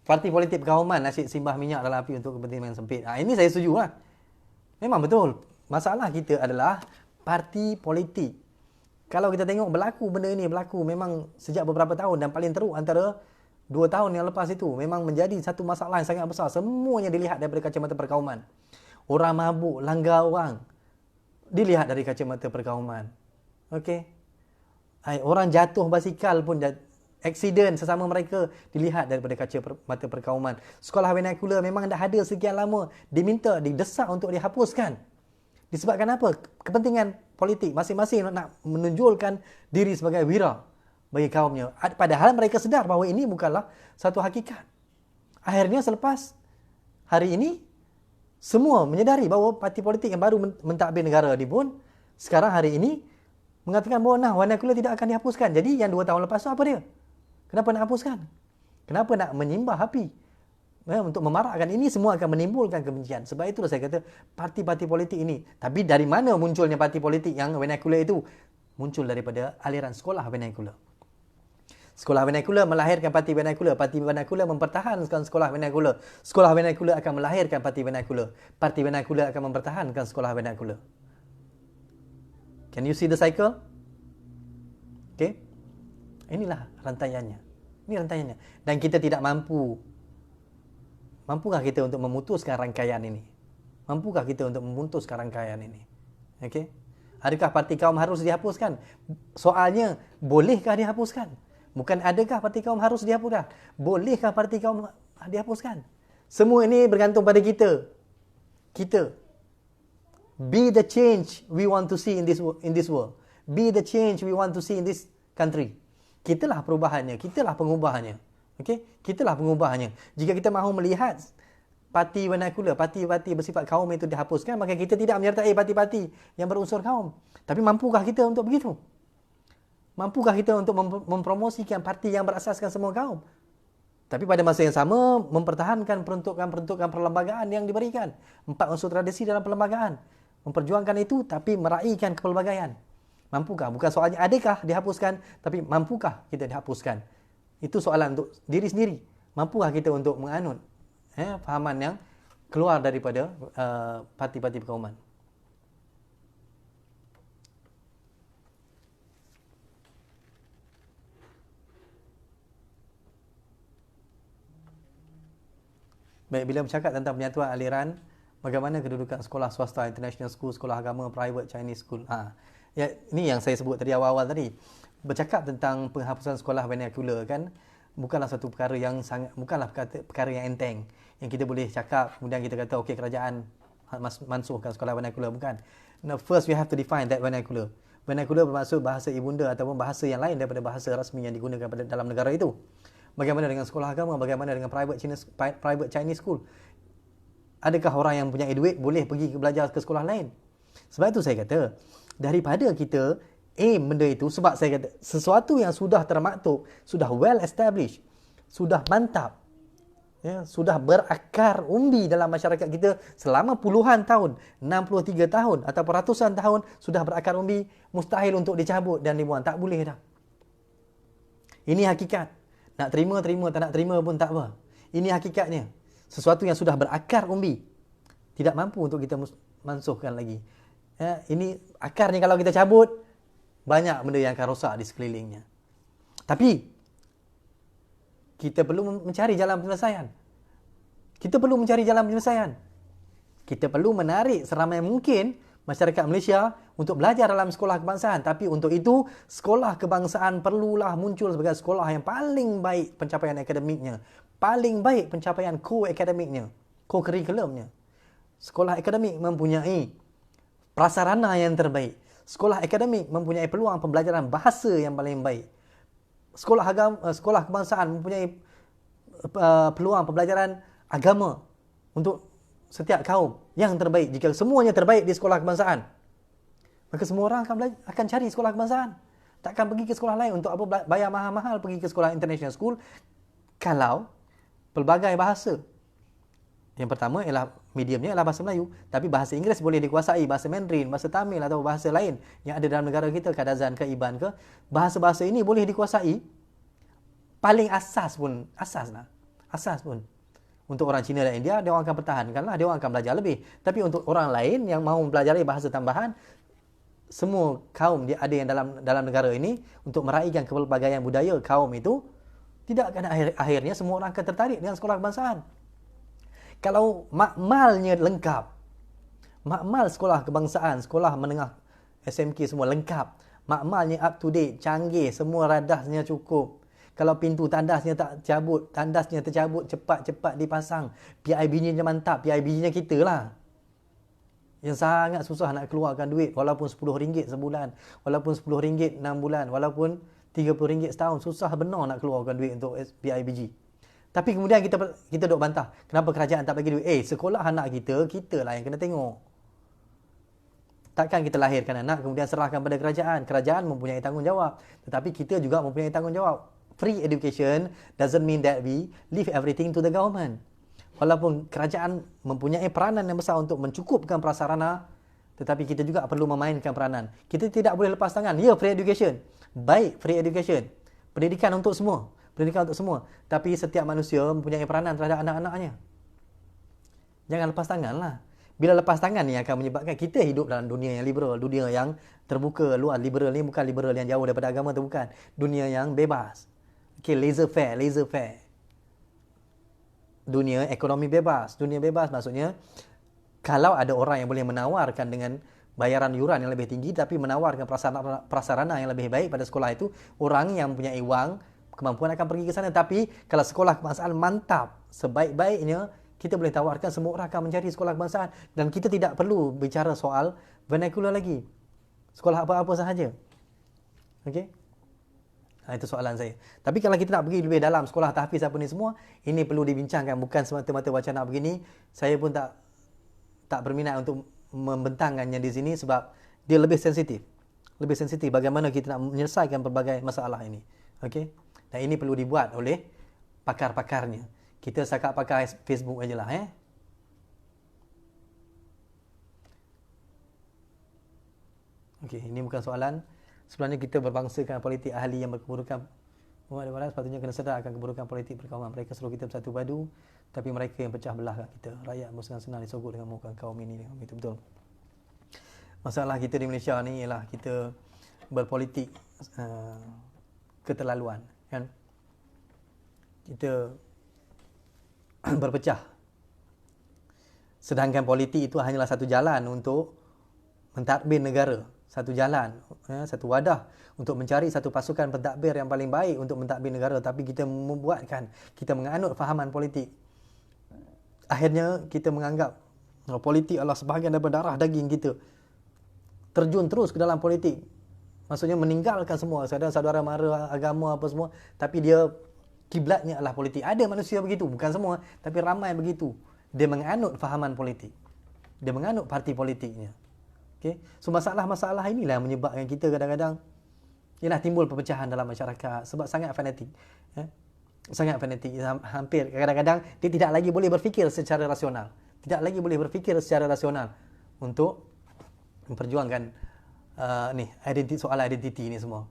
Parti politik perkauman asyik simbah minyak dalam api untuk kepentingan sempit. Ini saya setuju lah. Memang betul. Masalah kita adalah parti politik. Kalau kita tengok benda ini berlaku memang sejak beberapa tahun, dan paling teruk antara 2 tahun yang lepas itu, memang menjadi satu masalah yang sangat besar. Semuanya dilihat daripada kacamata perkauman. Orang mabuk, langgar orang, dilihat dari kacamata perkauman. Okey. Orang jatuh basikal pun, aksiden sesama mereka, dilihat daripada kacamata perkauman. Sekolah vernacular memang dah ada sekian lama, didesak untuk dihapuskan. Disebabkan apa? Kepentingan politik masing-masing nak menunjulkan diri sebagai wira bagi kaumnya. Padahal mereka sedar bahawa ini bukanlah satu hakikat. Akhirnya selepas hari ini, semua menyedari bahawa parti politik yang baru mentadbir negara ni pun sekarang hari ini mengatakan bahawa vernacular tidak akan dihapuskan. Jadi yang 2 tahun lepas tu apa dia? Kenapa nak hapuskan? Kenapa nak menyimbah api? untuk memarakkan ini semua akan menimbulkan kebencian. Sebab itulah saya kata parti-parti politik ini. Tapi dari mana munculnya parti politik yang vernacular itu? Muncul daripada aliran sekolah vernacular. Sekolah vernacular melahirkan parti vernacular. Parti vernacular mempertahankan sekolah vernacular. Sekolah vernacular akan melahirkan parti vernacular. Parti vernacular akan mempertahankan sekolah vernacular. Can you see the cycle? Okay. Inilah rantaiannya. Ini rantaiannya. Dan kita tidak mampu. Mampukah kita untuk memutuskan rangkaian ini? Mampukah kita untuk memutuskan rangkaian ini? Okay. Adakah parti kaum harus dihapuskan? Soalnya, bolehkah dihapuskan? Bukan adakah parti kaum harus dihapuskan? Bolehkah parti kaum dihapuskan? Semua ini bergantung pada kita. Kita. Be the change we want to see in this world. Be the change we want to see in this country. Kitalah perubahannya. Kitalah pengubahannya. Okay? Kitalah pengubahannya. Jika kita mahu melihat parti vernacular, parti-parti bersifat kaum itu dihapuskan, maka kita tidak menyertai parti-parti yang berunsur kaum. Tapi mampukah kita untuk begitu? Mampukah kita untuk mempromosikan parti yang berasaskan semua kaum? Tapi pada masa yang sama, mempertahankan peruntukan perlembagaan yang diberikan. 4 unsur tradisi dalam perlembagaan. Memperjuangkan itu, tapi meraihkan kepelbagaian. Mampukah? Bukan soalnya adakah dihapuskan, tapi mampukah kita dihapuskan? Itu soalan untuk diri sendiri. Mampukah kita untuk menganut fahaman yang keluar daripada parti-parti perkauman? Baik, bila bercakap tentang penyatuan aliran, bagaimana kedudukan sekolah swasta, international school, sekolah agama, private Chinese school? Ya, ini yang saya sebut tadi awal-awal tadi. Bercakap tentang penghapusan sekolah vernacular kan, bukanlah satu perkara yang bukanlah perkara yang enteng. Yang kita boleh cakap, kemudian kita kata, okey, kerajaan mansuhkan sekolah vernacular. Bukan. Now, first we have to define that vernacular. Vernacular bermaksud bahasa ibunda ataupun bahasa yang lain daripada bahasa rasmi yang digunakan dalam negara itu. Bagaimana dengan sekolah agama? Bagaimana dengan private Chinese school? Adakah orang yang punya duit boleh pergi belajar ke sekolah lain? Sebab itu saya kata, daripada kita aim benda itu, sebab saya kata, sesuatu yang sudah termaktub, sudah well established, sudah mantap, ya, sudah berakar umbi dalam masyarakat kita selama puluhan tahun, 63 tahun atau ratusan tahun, sudah berakar umbi, mustahil untuk dicabut dan dibuang. Tak boleh dah. Ini hakikat. Nak terima, tak nak terima pun tak apa. Ini hakikatnya. Sesuatu yang sudah berakar umbi. Tidak mampu untuk kita mansuhkan lagi. Ya, ini akarnya kalau kita cabut, banyak benda yang akan rosak di sekelilingnya. Tapi, kita perlu mencari jalan penyelesaian. Kita perlu menarik seramai mungkin masyarakat Malaysia untuk belajar dalam sekolah kebangsaan. Tapi untuk itu, sekolah kebangsaan perlulah muncul sebagai sekolah yang paling baik pencapaian akademiknya. Paling baik pencapaian co-akademiknya. Co-curriculumnya. Sekolah akademik mempunyai prasarana yang terbaik. Sekolah akademik mempunyai peluang pembelajaran bahasa yang paling baik. Sekolah kebangsaan mempunyai peluang pembelajaran agama untuk setiap kaum yang terbaik. Jika semuanya terbaik di sekolah kebangsaan, maka semua orang akan cari sekolah kebangsaan. Takkan pergi ke sekolah lain. Untuk apa bayar mahal-mahal pergi ke sekolah international school kalau pelbagai bahasa. Yang pertama ialah mediumnya ialah bahasa Melayu, tapi bahasa Inggeris boleh dikuasai, bahasa Mandarin, bahasa Tamil atau bahasa lain yang ada dalam negara kita, Kadazan ke Iban ke, bahasa-bahasa ini boleh dikuasai. Paling asas pun untuk orang Cina dan India, dia orang akan pertahankanlah, dia orang akan belajar lebih. Tapi untuk orang lain yang mahu mempelajari bahasa tambahan, semua kaum dia ada yang dalam negara ini, untuk meraihkan kepelbagaian budaya kaum itu, tidak akan akhirnya semua orang akan tertarik dengan sekolah kebangsaan. Kalau makmalnya lengkap, makmal sekolah kebangsaan, sekolah menengah SMK semua lengkap, makmalnya up to date, canggih, semua radasnya cukup. Kalau pintu tandasnya tandasnya tercabut, cepat-cepat dipasang. PIBG-nya mantap, PIBG-nya kita lah. Yang sangat susah nak keluarkan duit, walaupun RM10 sebulan, walaupun RM10 6 bulan, walaupun RM30 setahun. Susah benar nak keluarkan duit untuk PIBG. Tapi kemudian kita duk bantah. Kenapa kerajaan tak bagi duit? Sekolah anak kita lah yang kena tengok. Takkan kita lahirkan anak, kemudian serahkan pada kerajaan. Kerajaan mempunyai tanggungjawab. Tetapi kita juga mempunyai tanggungjawab. Free education doesn't mean that we leave everything to the government. Walaupun kerajaan mempunyai peranan yang besar untuk mencukupkan prasarana, tetapi kita juga perlu memainkan peranan. Kita tidak boleh lepas tangan. Ya, free education. Baik, free education. Pendidikan untuk semua. Pendidikan untuk semua. Tapi setiap manusia mempunyai peranan terhadap anak-anaknya. Jangan lepas tangan lah. Bila lepas tangan ni akan menyebabkan kita hidup dalam dunia yang liberal. Dunia yang terbuka, luas. Liberal ni bukan liberal yang jauh daripada agama tu, bukan. Dunia yang bebas. Okay, laissez-faire, laissez-faire. Dunia ekonomi bebas. Dunia bebas maksudnya, kalau ada orang yang boleh menawarkan dengan bayaran yuran yang lebih tinggi, tapi menawarkan prasarana yang lebih baik pada sekolah itu, orang yang mempunyai wang, kemampuan akan pergi ke sana. Tapi kalau sekolah kebangsaan mantap, sebaik-baiknya, kita boleh tawarkan, semua orang akan mencari sekolah kebangsaan. Dan kita tidak perlu bicara soal vernacular lagi. Sekolah apa-apa sahaja. Okey? Itu soalan saya. Tapi kalau kita nak pergi lebih dalam sekolah tahfiz apa ni semua, ini perlu dibincangkan. Bukan semata-mata wacana begini. Saya pun tak berminat untuk membentangkannya di sini sebab dia lebih sensitif. Lebih sensitif bagaimana kita nak menyelesaikan pelbagai masalah ini. Okey? Dan ini perlu dibuat oleh pakar-pakarnya. Kita setakat pakai Facebook ajalah. Okey, ini bukan soalan. Sebenarnya kita berbangsakan politik ahli yang berkeburukan umat dan sepatutnya kena sedar akan keburukan politik perkauman. Mereka suruh kita bersatu padu, tapi mereka yang pecah belah kita. Rakyat bersenang-senang disogok dengan muka kaum ini. Itu betul. Masalah kita di Malaysia ni ialah kita berpolitik keterlaluan, kan? Kita berpecah. Sedangkan politik itu hanyalah satu jalan untuk mentadbir negara. Satu jalan, satu wadah untuk mencari satu pasukan pentadbir yang paling baik untuk mentadbir negara. Tapi kita membuatkan, kita menganut fahaman politik. Akhirnya kita menganggap politik adalah sebahagian daripada darah daging kita. Terjun terus ke dalam politik. Maksudnya meninggalkan semua, saudara mara, agama apa semua. Tapi dia kiblatnya adalah politik. Ada manusia begitu, bukan semua, tapi ramai begitu. Dia menganut fahaman politik. Dia menganut parti politiknya. Okay. So masalah-masalah inilah yang menyebabkan kita kadang-kadang ialah timbul perpecahan dalam masyarakat sebab sangat fanatik. Sangat fanatik. Hampir kadang-kadang dia tidak lagi boleh berfikir secara rasional. Tidak lagi boleh berfikir secara rasional untuk memperjuangkan soal identiti ni semua.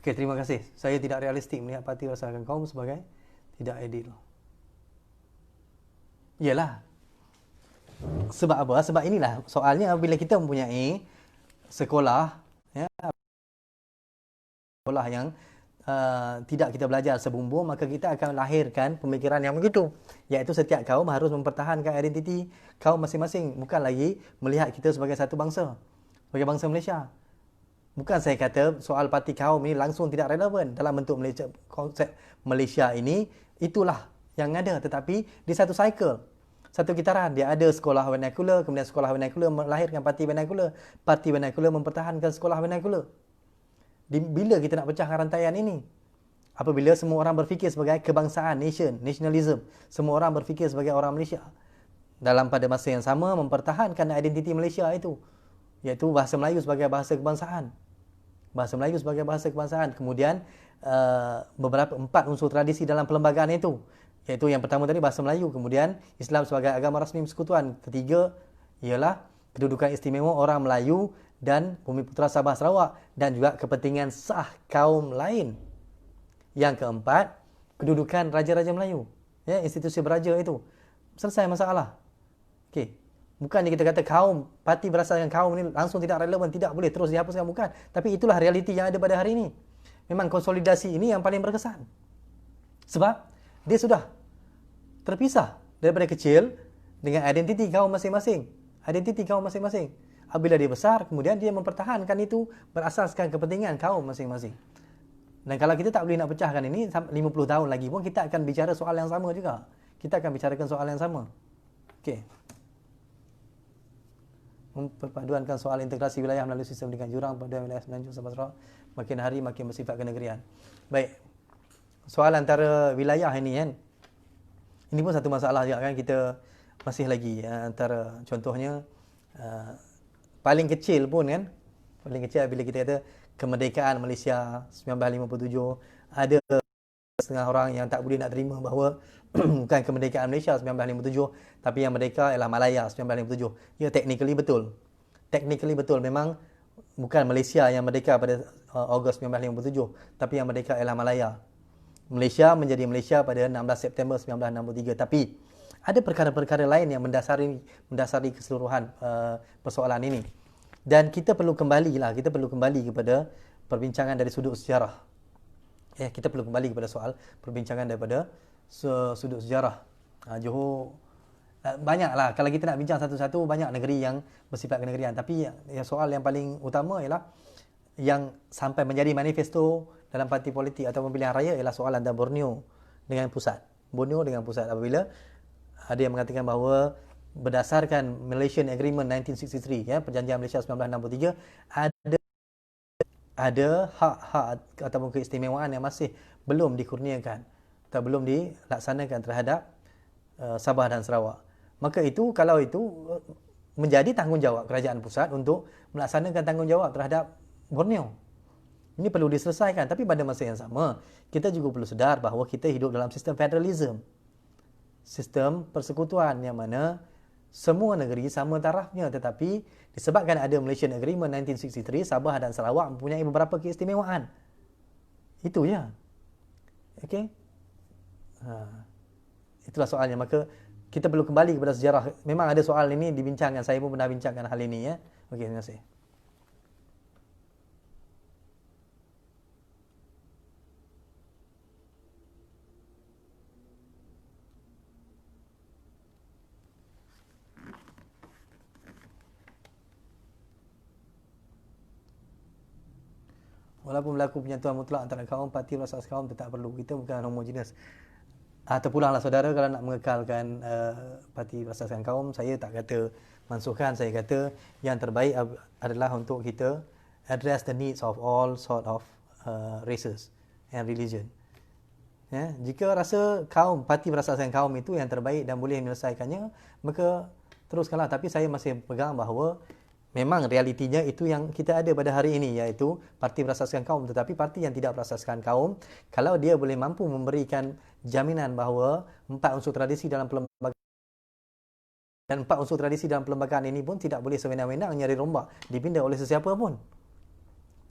Okey, terima kasih. Saya tidak realistik melihat parti Persatuan Kaum sebagai tidak adil. Yalah. Sebab apa? Sebab inilah soalnya bila kita mempunyai sekolah, sekolah yang tidak kita belajar sebumbung, maka kita akan lahirkan pemikiran yang begitu. Iaitu setiap kaum harus mempertahankan identiti kaum masing-masing. Bukan lagi melihat kita sebagai satu bangsa. Sebagai bangsa Malaysia. Bukan saya kata soal parti kaum ini langsung tidak relevan dalam bentuk Malaysia. Konsep Malaysia ini itulah yang ada, tetapi di satu cycle, satu gitaran. Dia ada sekolah vernacular, kemudian sekolah vernacular melahirkan parti vernacular. Parti vernacular mempertahankan sekolah vernacular. Bila kita nak pecahkan rantaian ini? Apabila semua orang berfikir sebagai kebangsaan, nationalism. Semua orang berfikir sebagai orang Malaysia. Dalam pada masa yang sama mempertahankan identiti Malaysia itu, iaitu bahasa Melayu sebagai bahasa kebangsaan. Bahasa Melayu sebagai bahasa kebangsaan. Kemudian beberapa 4 unsur tradisi dalam perlembagaan itu. Iaitu yang pertama tadi bahasa Melayu. Kemudian Islam sebagai agama rasmi persekutuan. Ketiga ialah kedudukan istimewa orang Melayu dan Bumiputera Sabah Sarawak. Dan juga kepentingan sah kaum lain. Yang keempat, kedudukan Raja-Raja Melayu. Institusi beraja itu. Selesai masalah. Okey. Bukannya kita kata kaum, parti berasaskan kaum ini langsung tidak relevan, tidak boleh terus dihapuskan, bukan. Tapi itulah realiti yang ada pada hari ini. Memang konsolidasi ini yang paling berkesan. Sebab dia sudah terpisah daripada kecil dengan identiti kaum masing-masing. Identiti kaum masing-masing. Apabila dia besar, kemudian dia mempertahankan itu berasaskan kepentingan kaum masing-masing. Dan kalau kita tak boleh nak pecahkan ini 50 tahun lagi pun kita akan bicara soal yang sama juga. Kita akan bicarakan soal yang sama. Okey. Memperpaduankan soal integrasi wilayah melalui sistem pendidikan jurang pada wilayah Semenanjung Sabah Sarawak makin hari makin bersifat kenegerian. Baik. Soal antara wilayah ini kan. Ini pun satu masalah juga kan, kita masih lagi antara contohnya paling kecil pun kan, paling kecil bila kita kata kemerdekaan Malaysia 1957, ada setengah orang yang tak boleh nak terima bahawa bukan kemerdekaan Malaysia 1957, tapi yang merdeka ialah Malaya 1957. Ya, technically betul. Technically betul, memang bukan Malaysia yang merdeka pada Ogos 1957, tapi yang merdeka ialah Malaya. Malaysia menjadi Malaysia pada 16 September 1963. Tapi ada perkara-perkara lain yang mendasari keseluruhan persoalan ini. Dan kita perlu kembali kepada perbincangan dari sudut sejarah. Kita perlu kembali kepada soal perbincangan daripada sudut sejarah. Johor banyaklah, kalau kita nak bincang satu-satu, banyak negeri yang bersifat kenegerian. Tapi soal yang paling utama ialah yang sampai menjadi manifesto dalam parti politik atau pemilihan raya ialah soal antara Borneo dengan pusat. Borneo dengan pusat. Apabila ada yang mengatakan bahawa berdasarkan Malaysian Agreement 1963, perjanjian Malaysia 1963, ada hak-hak ataupun keistimewaan yang masih belum dikurniakan atau belum dilaksanakan terhadap Sabah dan Sarawak. Maka itu, kalau itu menjadi tanggungjawab kerajaan pusat untuk melaksanakan tanggungjawab terhadap Borneo. Ini perlu diselesaikan. Tapi pada masa yang sama, kita juga perlu sedar bahawa kita hidup dalam sistem federalism. Sistem persekutuan yang mana semua negeri sama tarafnya, tetapi disebabkan ada Malaysian Agreement 1963, Sabah dan Sarawak mempunyai beberapa keistimewaan. Itu ya. Okey. Itulah soalnya. Maka kita perlu kembali kepada sejarah. Memang ada soal ini dibincangkan. Saya pun pernah bincangkan hal ini ya. Okey, terima kasih. Walaupun berlaku penyatuan mutlak antara kaum, parti berasas kaum tetap perlu. Kita bukan homogeneous. Terpulanglah saudara, kalau nak mengekalkan parti berasaskan kaum, saya tak kata mansuhkan, saya kata yang terbaik adalah untuk kita address the needs of all sort of races and religion. Jika rasa parti berasaskan kaum itu yang terbaik dan boleh menyelesaikannya, maka teruskanlah. Tapi saya masih pegang bahawa memang realitinya itu yang kita ada pada hari ini, iaitu parti berasaskan kaum. Tetapi parti yang tidak berasaskan kaum, kalau dia boleh mampu memberikan jaminan bahawa 4 unsur tradisi dalam perlembagaan, dan 4 unsur tradisi dalam perlembagaan ini pun tidak boleh sewenang-wenang nyari rombak, dipindah oleh sesiapa pun.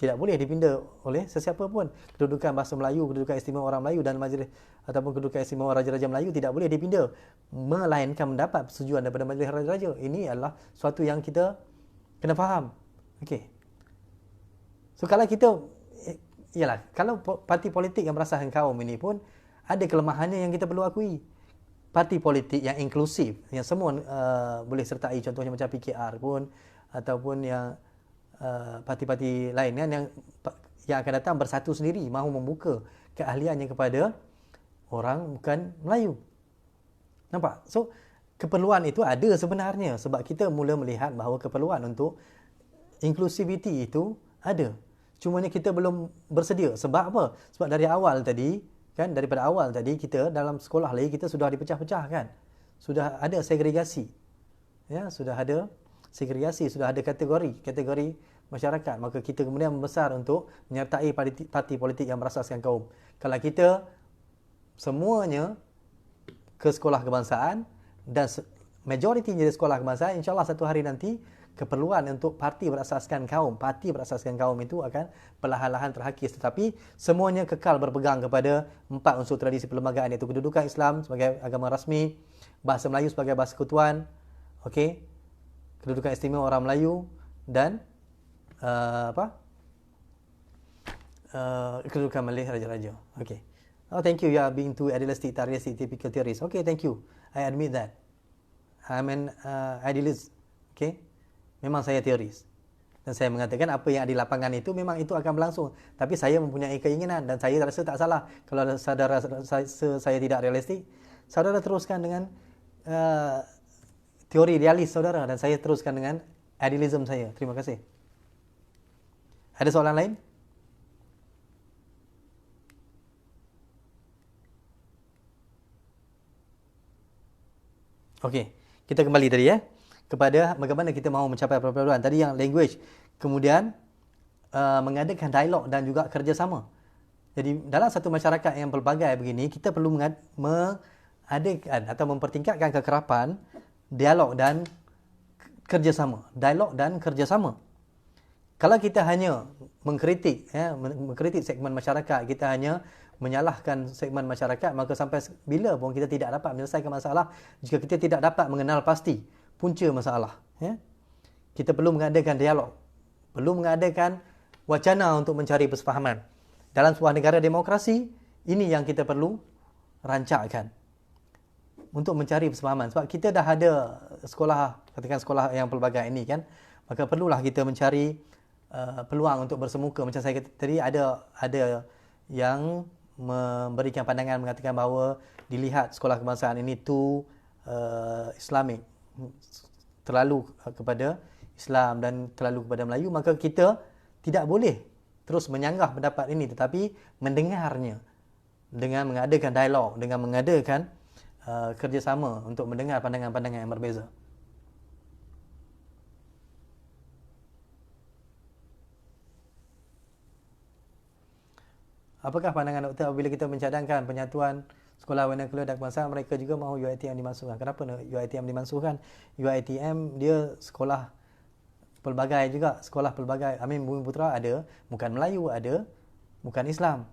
Tidak boleh dipindah oleh sesiapa pun. Kedudukan bahasa Melayu, kedudukan istimewa orang Melayu dan majlis ataupun kedudukan istimewa Raja-Raja Melayu tidak boleh dipindah, melainkan mendapat persetujuan daripada majlis Raja-Raja. Ini adalah suatu yang kita kena faham. Okey. So kalau kita, kalau parti politik yang berasaskan kaum ini pun ada kelemahannya yang kita perlu akui. Parti politik yang inklusif, yang semua boleh sertai, contohnya macam PKR pun, ataupun yang parti-parti lain kan, yang akan datang bersatu sendiri, mahu membuka keahliannya kepada orang bukan Melayu. Nampak? So keperluan itu ada sebenarnya, sebab kita mula melihat bahawa keperluan untuk inclusivity itu ada. Cumanya kita belum bersedia. Sebab apa? Sebab dari awal tadi, daripada awal tadi kita dalam sekolah lagi kita sudah dipecah-pecahkan. Sudah ada segregasi. Sudah ada segregasi, sudah ada kategori masyarakat. Maka kita kemudian membesar untuk menyertai parti politik yang berasaskan kaum. Kalau kita semuanya ke sekolah kebangsaan, dan majoriti jadi sekolah kebangsaan, insyaAllah satu hari nanti keperluan untuk parti berasaskan kaum itu akan perlahan-lahan terhakis. Tetapi semuanya kekal berpegang kepada 4 unsur tradisi perlembagaan, iaitu kedudukan Islam sebagai agama rasmi, bahasa Melayu sebagai bahasa sekutuan, kedudukan istimewa orang Melayu, dan kedudukan Malay Raja-Raja. Thank you. You are being too idealistic, typical theories. Thank you. I admit that. I'm an idealist. Memang saya teoris. Dan saya mengatakan apa yang ada di lapangan itu memang itu akan berlangsung. Tapi saya mempunyai keinginan dan saya rasa tak salah. Kalau saudara saya tidak realistik, saudara teruskan dengan teori realis saudara, dan saya teruskan dengan idealism saya. Terima kasih. Ada soalan lain? Okey, kita kembali tadi kepada bagaimana kita mahu mencapai perpaduan. Tadi yang language, kemudian mengadakan dialog dan juga kerjasama. Jadi dalam satu masyarakat yang pelbagai begini, kita perlu mengadakan atau mempertingkatkan kekerapan dialog dan kerjasama. Dialog dan kerjasama. Kalau kita hanya mengkritik segmen masyarakat, kita hanya menyalahkan segmen masyarakat, maka sampai bila pun kita tidak dapat menyelesaikan masalah jika kita tidak dapat mengenal pasti punca masalah. Kita perlu mengadakan dialog, perlu mengadakan wacana untuk mencari persefahaman. Dalam sebuah negara demokrasi, ini yang kita perlu rancangkan untuk mencari persefahaman. Sebab kita dah ada sekolah, katakan sekolah yang pelbagai ini kan, maka perlulah kita mencari peluang untuk bersemuka. Macam saya kata tadi, ada yang memberikan pandangan mengatakan bahawa dilihat sekolah kebangsaan ini too Islamic, terlalu kepada Islam dan terlalu kepada Melayu, maka kita tidak boleh terus menyanggah pendapat ini, tetapi mendengarnya dengan mengadakan dialog, dengan mengadakan kerjasama untuk mendengar pandangan-pandangan yang berbeza. Apakah pandangan doktor apabila kita mencadangkan penyatuan sekolah vernacular dan kebangsaan, mereka juga mahu UiTM dimasukkan? Kenapa UiTM dimasukkan? UiTM dia sekolah pelbagai juga, sekolah pelbagai. Bumi Putera ada, bukan Melayu ada, bukan Islam.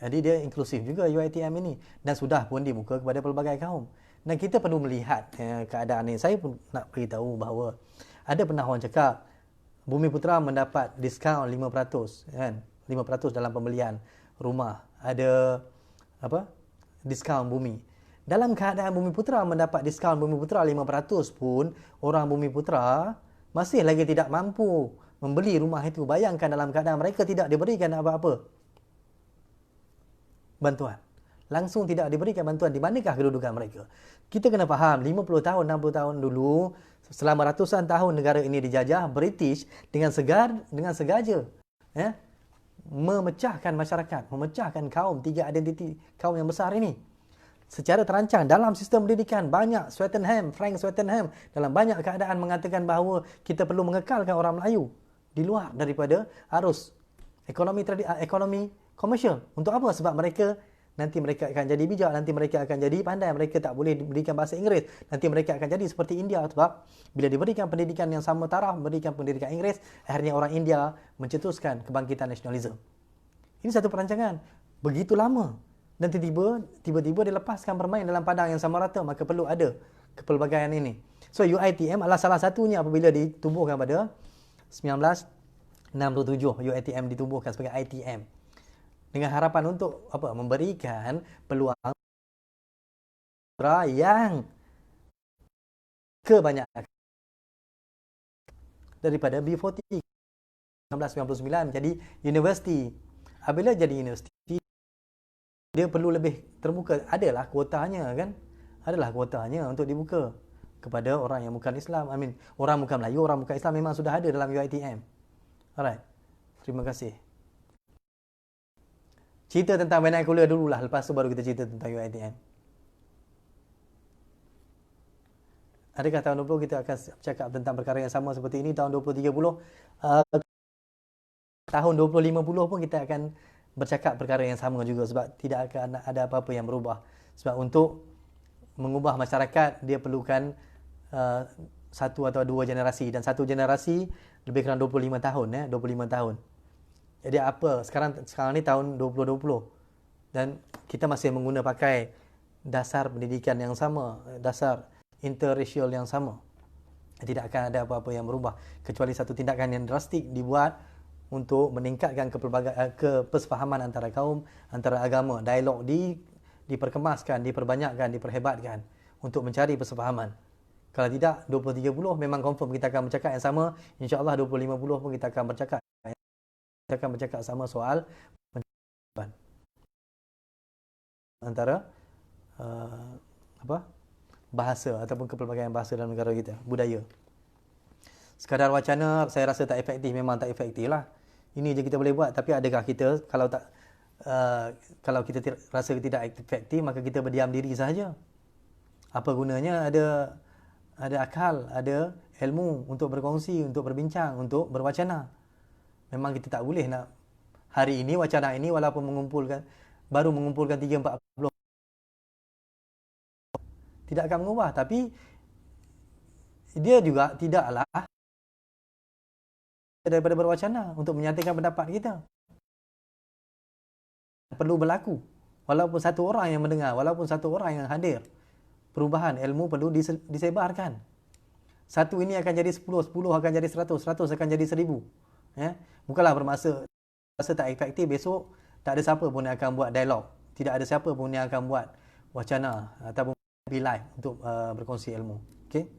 Jadi dia inklusif juga UiTM ini, dan sudah pun dibuka kepada pelbagai kaum. Dan kita perlu melihat keadaan ini. Saya pun nak beritahu bahawa ada pernah orang cakap Bumi Putera mendapat diskaun 5%, kan? 5% dalam pembelian rumah. Ada diskaun bumi. Dalam keadaan Bumi Putera mendapat diskaun Bumi Putera 5% pun, orang Bumi Putera masih lagi tidak mampu membeli rumah itu. Bayangkan dalam keadaan mereka tidak diberikan apa-apa bantuan. Langsung tidak diberikan bantuan. Di manakah kedudukan mereka? Kita kena faham, 50 tahun, 60 tahun dulu, selama ratusan tahun negara ini dijajah, British dengan sengaja memecahkan masyarakat, memecahkan kaum, tiga identiti kaum yang besar ini secara terancang. Dalam sistem pendidikan, banyak Frank Swettenham dalam banyak keadaan mengatakan bahawa kita perlu mengekalkan orang Melayu di luar daripada arus ekonomi komersial. Untuk apa? Sebab nanti mereka akan jadi bijak, nanti mereka akan jadi pandai, mereka tak boleh diberikan bahasa Inggeris, nanti mereka akan jadi seperti India. Sebab bila diberikan pendidikan yang sama taraf, memberikan pendidikan Inggeris, akhirnya orang India mencetuskan kebangkitan nasionalisme. Ini satu perancangan begitu lama, dan tiba-tiba dilepaskan bermain dalam padang yang sama rata, maka perlu ada kepelbagaian ini. So UiTM adalah salah satunya apabila ditubuhkan pada 1967. UiTM ditubuhkan sebagai ITM dengan harapan untuk memberikan peluang yang kebanyakan daripada B40 1999 jadi universiti. Apabila jadi universiti, dia perlu lebih terbuka. Adalah kuotanya kan? Adalah kuotanya untuk dibuka kepada orang yang bukan Islam. Orang bukan Melayu, orang bukan Islam memang sudah ada dalam UiTM. Alright. Terima kasih. Cerita tentang vernacular dululah, lepas tu baru kita cerita tentang UiTM. Adakah tahun 20 kita akan cakap tentang perkara yang sama seperti ini? Tahun 2030, tahun 2050 pun kita akan bercakap perkara yang sama juga, sebab tidak akan ada apa-apa yang berubah. Sebab untuk mengubah masyarakat, dia perlukan satu atau dua generasi, dan satu generasi lebih kurang 25 tahun 25 tahun. Jadi sekarang ni tahun 2020 dan kita masih pakai dasar pendidikan yang sama, dasar interracial yang sama. Tidak akan ada apa-apa yang berubah kecuali satu tindakan yang drastik dibuat untuk meningkatkan kesefahaman antara kaum, antara agama. Dialog diperkemaskan, diperbanyakkan, diperhebatkan untuk mencari persefahaman. Kalau tidak, 2030 memang confirm kita akan bercakap yang sama. InsyaAllah 2050 pun kita akan bercakap sama soal antara bahasa ataupun kepelbagaian bahasa dalam negara kita, budaya. Sekadar wacana saya rasa tak efektif, memang tak efektif lah. Ini je kita boleh buat, tapi adakah kita kalau kita rasa tidak efektif, maka kita berdiam diri sahaja. Apa gunanya ada ada akal, ada ilmu untuk berkongsi, untuk berbincang, untuk berwacana. Memang kita tak boleh nak hari ini wacana ini walaupun baru mengumpulkan 3-4 tidak akan mengubah, tapi dia juga tidaklah daripada berwacana untuk menyatakan pendapat kita. Perlu berlaku. Walaupun satu orang yang mendengar, walaupun satu orang yang hadir, perubahan ilmu perlu disebarkan. Satu ini akan jadi 10, 10 akan jadi 100, 100 akan jadi 1000. Ya? Bukanlah bermaksa tak efektif, besok tak ada siapa pun yang akan buat dialog. Tidak ada siapa pun yang akan buat wacana ataupun be live untuk berkongsi ilmu. Okey?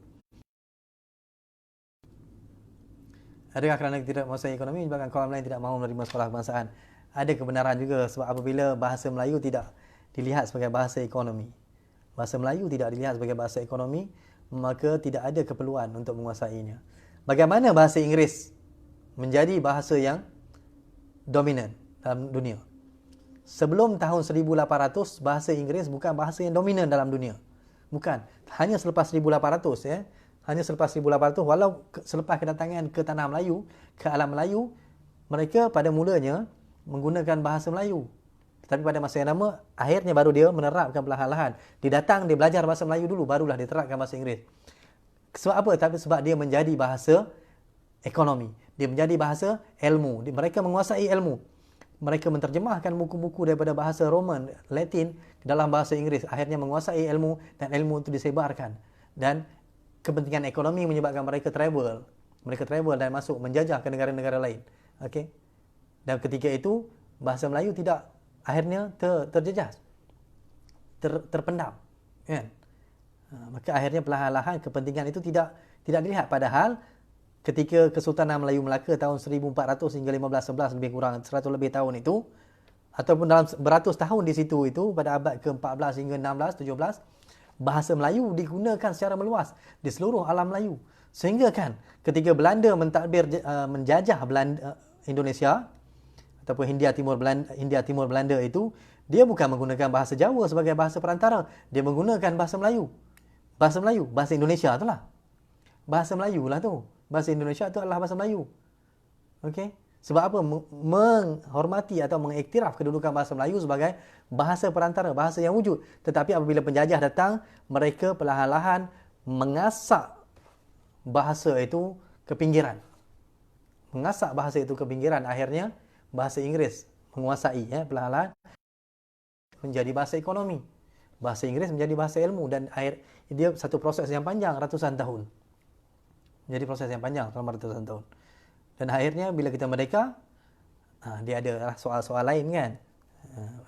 Adakah kerana tidak menguasai ekonomi menyebabkan kaum lain tidak mahu menerima sekolah kebangsaan? Ada kebenaran juga, sebab apabila bahasa Melayu tidak dilihat sebagai bahasa ekonomi, bahasa Melayu tidak dilihat sebagai bahasa ekonomi, maka tidak ada keperluan untuk menguasainya. Bagaimana bahasa Inggeris menjadi bahasa yang dominan dalam dunia? Sebelum tahun 1800, bahasa Inggeris bukan bahasa yang dominan dalam dunia. Bukan. Hanya selepas 1800 ya. Hanya selepas 1800, walau selepas kedatangan ke tanah Melayu, ke alam Melayu, mereka pada mulanya menggunakan bahasa Melayu. Tetapi pada masa yang lama, akhirnya baru dia menerapkan perlahan-lahan. Dia datang, dia belajar bahasa Melayu dulu, barulah dia terapkan bahasa Inggeris. Sebab apa? Tapi sebab dia menjadi bahasa ekonomi. Dia menjadi bahasa ilmu. Mereka menguasai ilmu. Mereka menterjemahkan buku-buku daripada bahasa Roman, Latin ke dalam bahasa Inggeris. Akhirnya menguasai ilmu dan ilmu itu disebarkan. Dan kepentingan ekonomi menyebabkan mereka travel. Mereka travel dan masuk menjajah ke negara-negara lain. Okey. Dan ketika itu bahasa Melayu tidak akhirnya terjejas. Terpendam. Kan? Maka akhirnya perlahan-lahan kepentingan itu tidak dilihat, padahal ketika Kesultanan Melayu Melaka tahun 1400 hingga 1511 lebih kurang 100 lebih tahun itu, ataupun dalam beratus tahun di situ itu pada abad ke-14 hingga 16, 17, bahasa Melayu digunakan secara meluas di seluruh alam Melayu. Sehingga kan ketika Belanda mentadbir menjajah Indonesia ataupun Hindia Timur Belanda itu, dia bukan menggunakan bahasa Jawa sebagai bahasa perantara, dia menggunakan bahasa Melayu. Bahasa Indonesia itulah. Bahasa Melayu lah tu. Bahasa Indonesia itu adalah bahasa Melayu. Okey? Sebab apa? Menghormati atau mengiktiraf kedudukan bahasa Melayu sebagai bahasa perantara, bahasa yang wujud. Tetapi apabila penjajah datang, mereka perlahan-lahan mengasak bahasa itu ke pinggiran. Mengasak bahasa itu ke pinggiran, akhirnya bahasa Inggeris menguasai perlahan-lahan menjadi bahasa ekonomi. Bahasa Inggeris menjadi bahasa ilmu dan dia satu proses yang panjang ratusan tahun. Jadi proses yang panjang selama ratusan tahun. Dan akhirnya bila kita merdeka, dia ada soal-soal lain kan.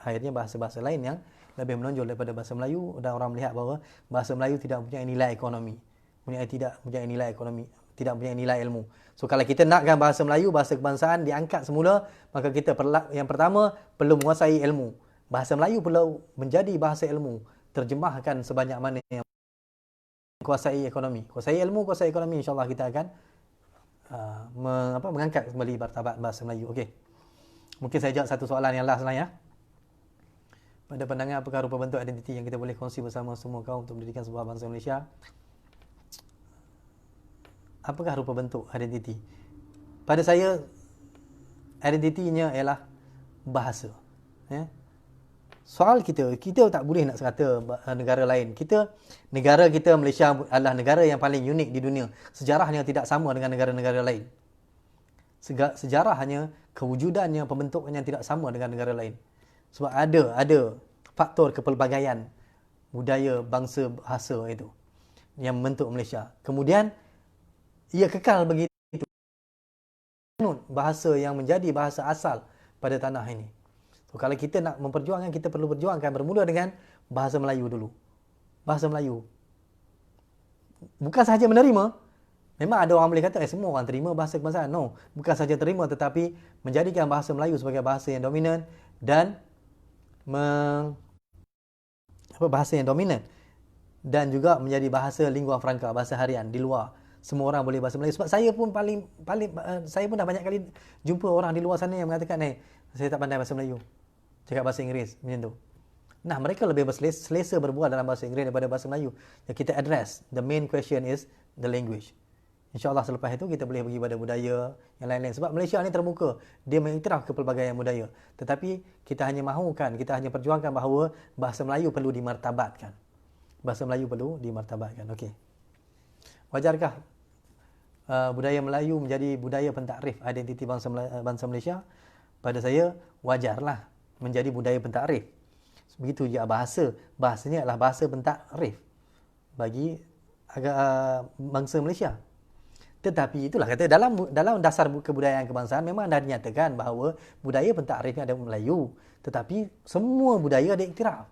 Akhirnya bahasa-bahasa lain yang lebih menonjol daripada bahasa Melayu, dan orang melihat bahawa bahasa Melayu tidak mempunyai nilai ekonomi. Tidak mempunyai nilai ekonomi, tidak mempunyai nilai ilmu. So kalau kita nakkan bahasa Melayu, bahasa kebangsaan diangkat semula, maka kita yang pertama perlu menguasai ilmu. Bahasa Melayu perlu menjadi bahasa ilmu. Terjemahkan sebanyak mana yang kuasai ekonomi. Kuasai ilmu, kuasai ekonomi, insya-Allah kita akan mengangkat kembali martabat bahasa Melayu. Okey. Mungkin saya jawab satu soalan yang last lah ya. Pada pandangan apakah rupa bentuk identiti yang kita boleh kongsi bersama semua kaum untuk mendidikan sebuah bangsa Malaysia? Apakah rupa bentuk identiti? Pada saya, identitinya ialah bahasa. Ya. Soal kita tak boleh nak kata negara lain. Negara kita Malaysia adalah negara yang paling unik di dunia. Sejarahnya tidak sama dengan negara-negara lain. Sejarahnya, kewujudannya, pembentukannya tidak sama dengan negara lain. Sebab ada faktor kepelbagaian budaya, bangsa, bahasa itu yang membentuk Malaysia. Kemudian ia kekal begitu. Bahasa yang menjadi bahasa asal pada tanah ini. So, kalau kita nak memperjuangkan, kita perlu berjuangkan bermula dengan bahasa Melayu dulu. Bahasa Melayu. Bukan sahaja menerima. Memang ada orang boleh kata, semua orang terima bahasa kebangsaan. No, bukan sahaja terima, tetapi menjadikan bahasa Melayu sebagai bahasa yang dominan dan bahasa yang dominan. Dan juga menjadi bahasa lingua franca, bahasa harian di luar. Semua orang boleh bahasa Melayu. Sebab saya pun saya pun dah banyak kali jumpa orang di luar sana yang mengatakan, saya tak pandai bahasa Melayu. Cakap bahasa Inggeris macam tu. Nah, mereka lebih selesa berbual dalam bahasa Inggeris daripada bahasa Melayu. Yang kita address, the main question is the language. InsyaAllah selepas itu kita boleh pergi pada budaya yang lain-lain. Sebab Malaysia ni terbuka. Dia mengiktiraf kepelbagaian budaya. Tetapi kita hanya mahukan, kita hanya perjuangkan bahawa bahasa Melayu perlu dimartabatkan. Bahasa Melayu perlu dimartabatkan. Okey. Wajarkah budaya Melayu menjadi budaya pentakrif identiti bangsa Malaysia? Pada saya, wajarlah menjadi budaya pentakrif. Begitu juga bahasa. Bahasanya adalah bahasa pentakrif bagi bangsa Malaysia. Tetapi itulah kata dalam dasar kebudayaan kebangsaan memang dah dinyatakan bahawa budaya pentakrifnya ada Melayu, tetapi semua budaya ada iktiraf.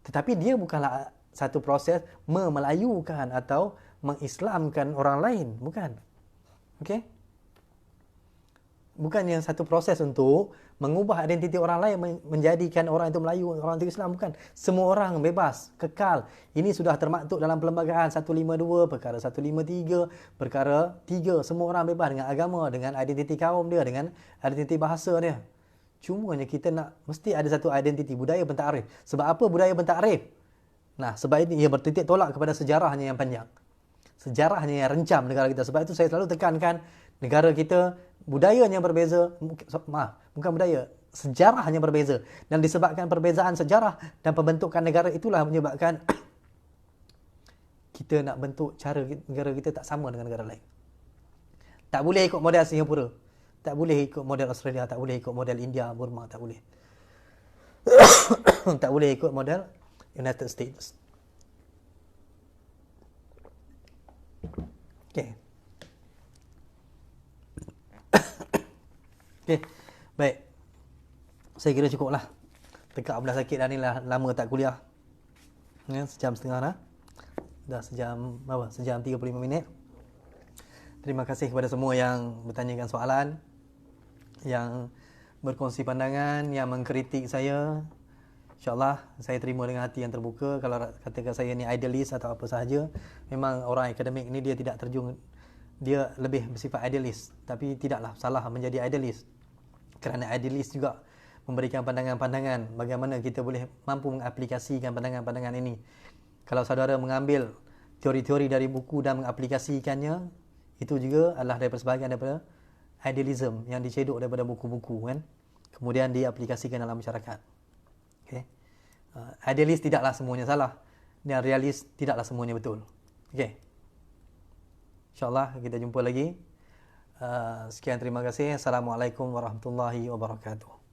Tetapi dia bukanlah satu proses memelayukan atau mengislamkan orang lain, bukan. Okey? Bukan yang satu proses untuk mengubah identiti orang lain menjadikan orang itu Melayu, orang itu Islam, bukan. Semua orang bebas, kekal. Ini sudah termaktub dalam Perlembagaan 152, perkara 153, perkara 3. Semua orang bebas dengan agama, dengan identiti kaum dia, dengan identiti bahasa dia. Cumanya kita nak mesti ada satu identiti budaya pentakrif. Sebab apa budaya pentakrif? Nah, sebab ini ia bertitik tolak kepada sejarahnya yang panjang. Sejarahnya yang rencam negara kita. Sebab itu saya selalu tekankan negara kita budayanya berbeza, bukan budaya, sejarahnya berbeza. Dan disebabkan perbezaan sejarah dan pembentukan negara itulah menyebabkan kita nak bentuk cara negara kita tak sama dengan negara lain. Tak boleh ikut model Singapura, tak boleh ikut model Australia, tak boleh ikut model India, Burma, tak boleh. Tak boleh ikut model United States. Okey. Okey, baik. Saya kira cukuplah. Tekak belah sakit dah ni lah, lama tak kuliah. Ya, sejam setengah dah. Dah sejam 35 minit. Terima kasih kepada semua yang bertanyakan soalan, yang berkongsi pandangan, yang mengkritik saya. InsyaAllah saya terima dengan hati yang terbuka. Kalau katakan saya ni idealis atau apa sahaja, memang orang akademik ni dia tidak terjun, dia lebih bersifat idealis. Tapi tidaklah salah menjadi idealis. Kerana idealis juga memberikan pandangan-pandangan bagaimana kita boleh mampu mengaplikasikan pandangan-pandangan ini. Kalau saudara mengambil teori-teori dari buku dan mengaplikasikannya, itu juga adalah daripada sebahagian daripada idealism yang dicedok daripada buku-buku, kan? Kemudian diaplikasikan dalam masyarakat. Okay? Idealis tidaklah semuanya salah, dan realis tidaklah semuanya betul. Okay? InsyaAllah kita jumpa lagi. Sekian, terima kasih. Assalamualaikum warahmatullahi wabarakatuh.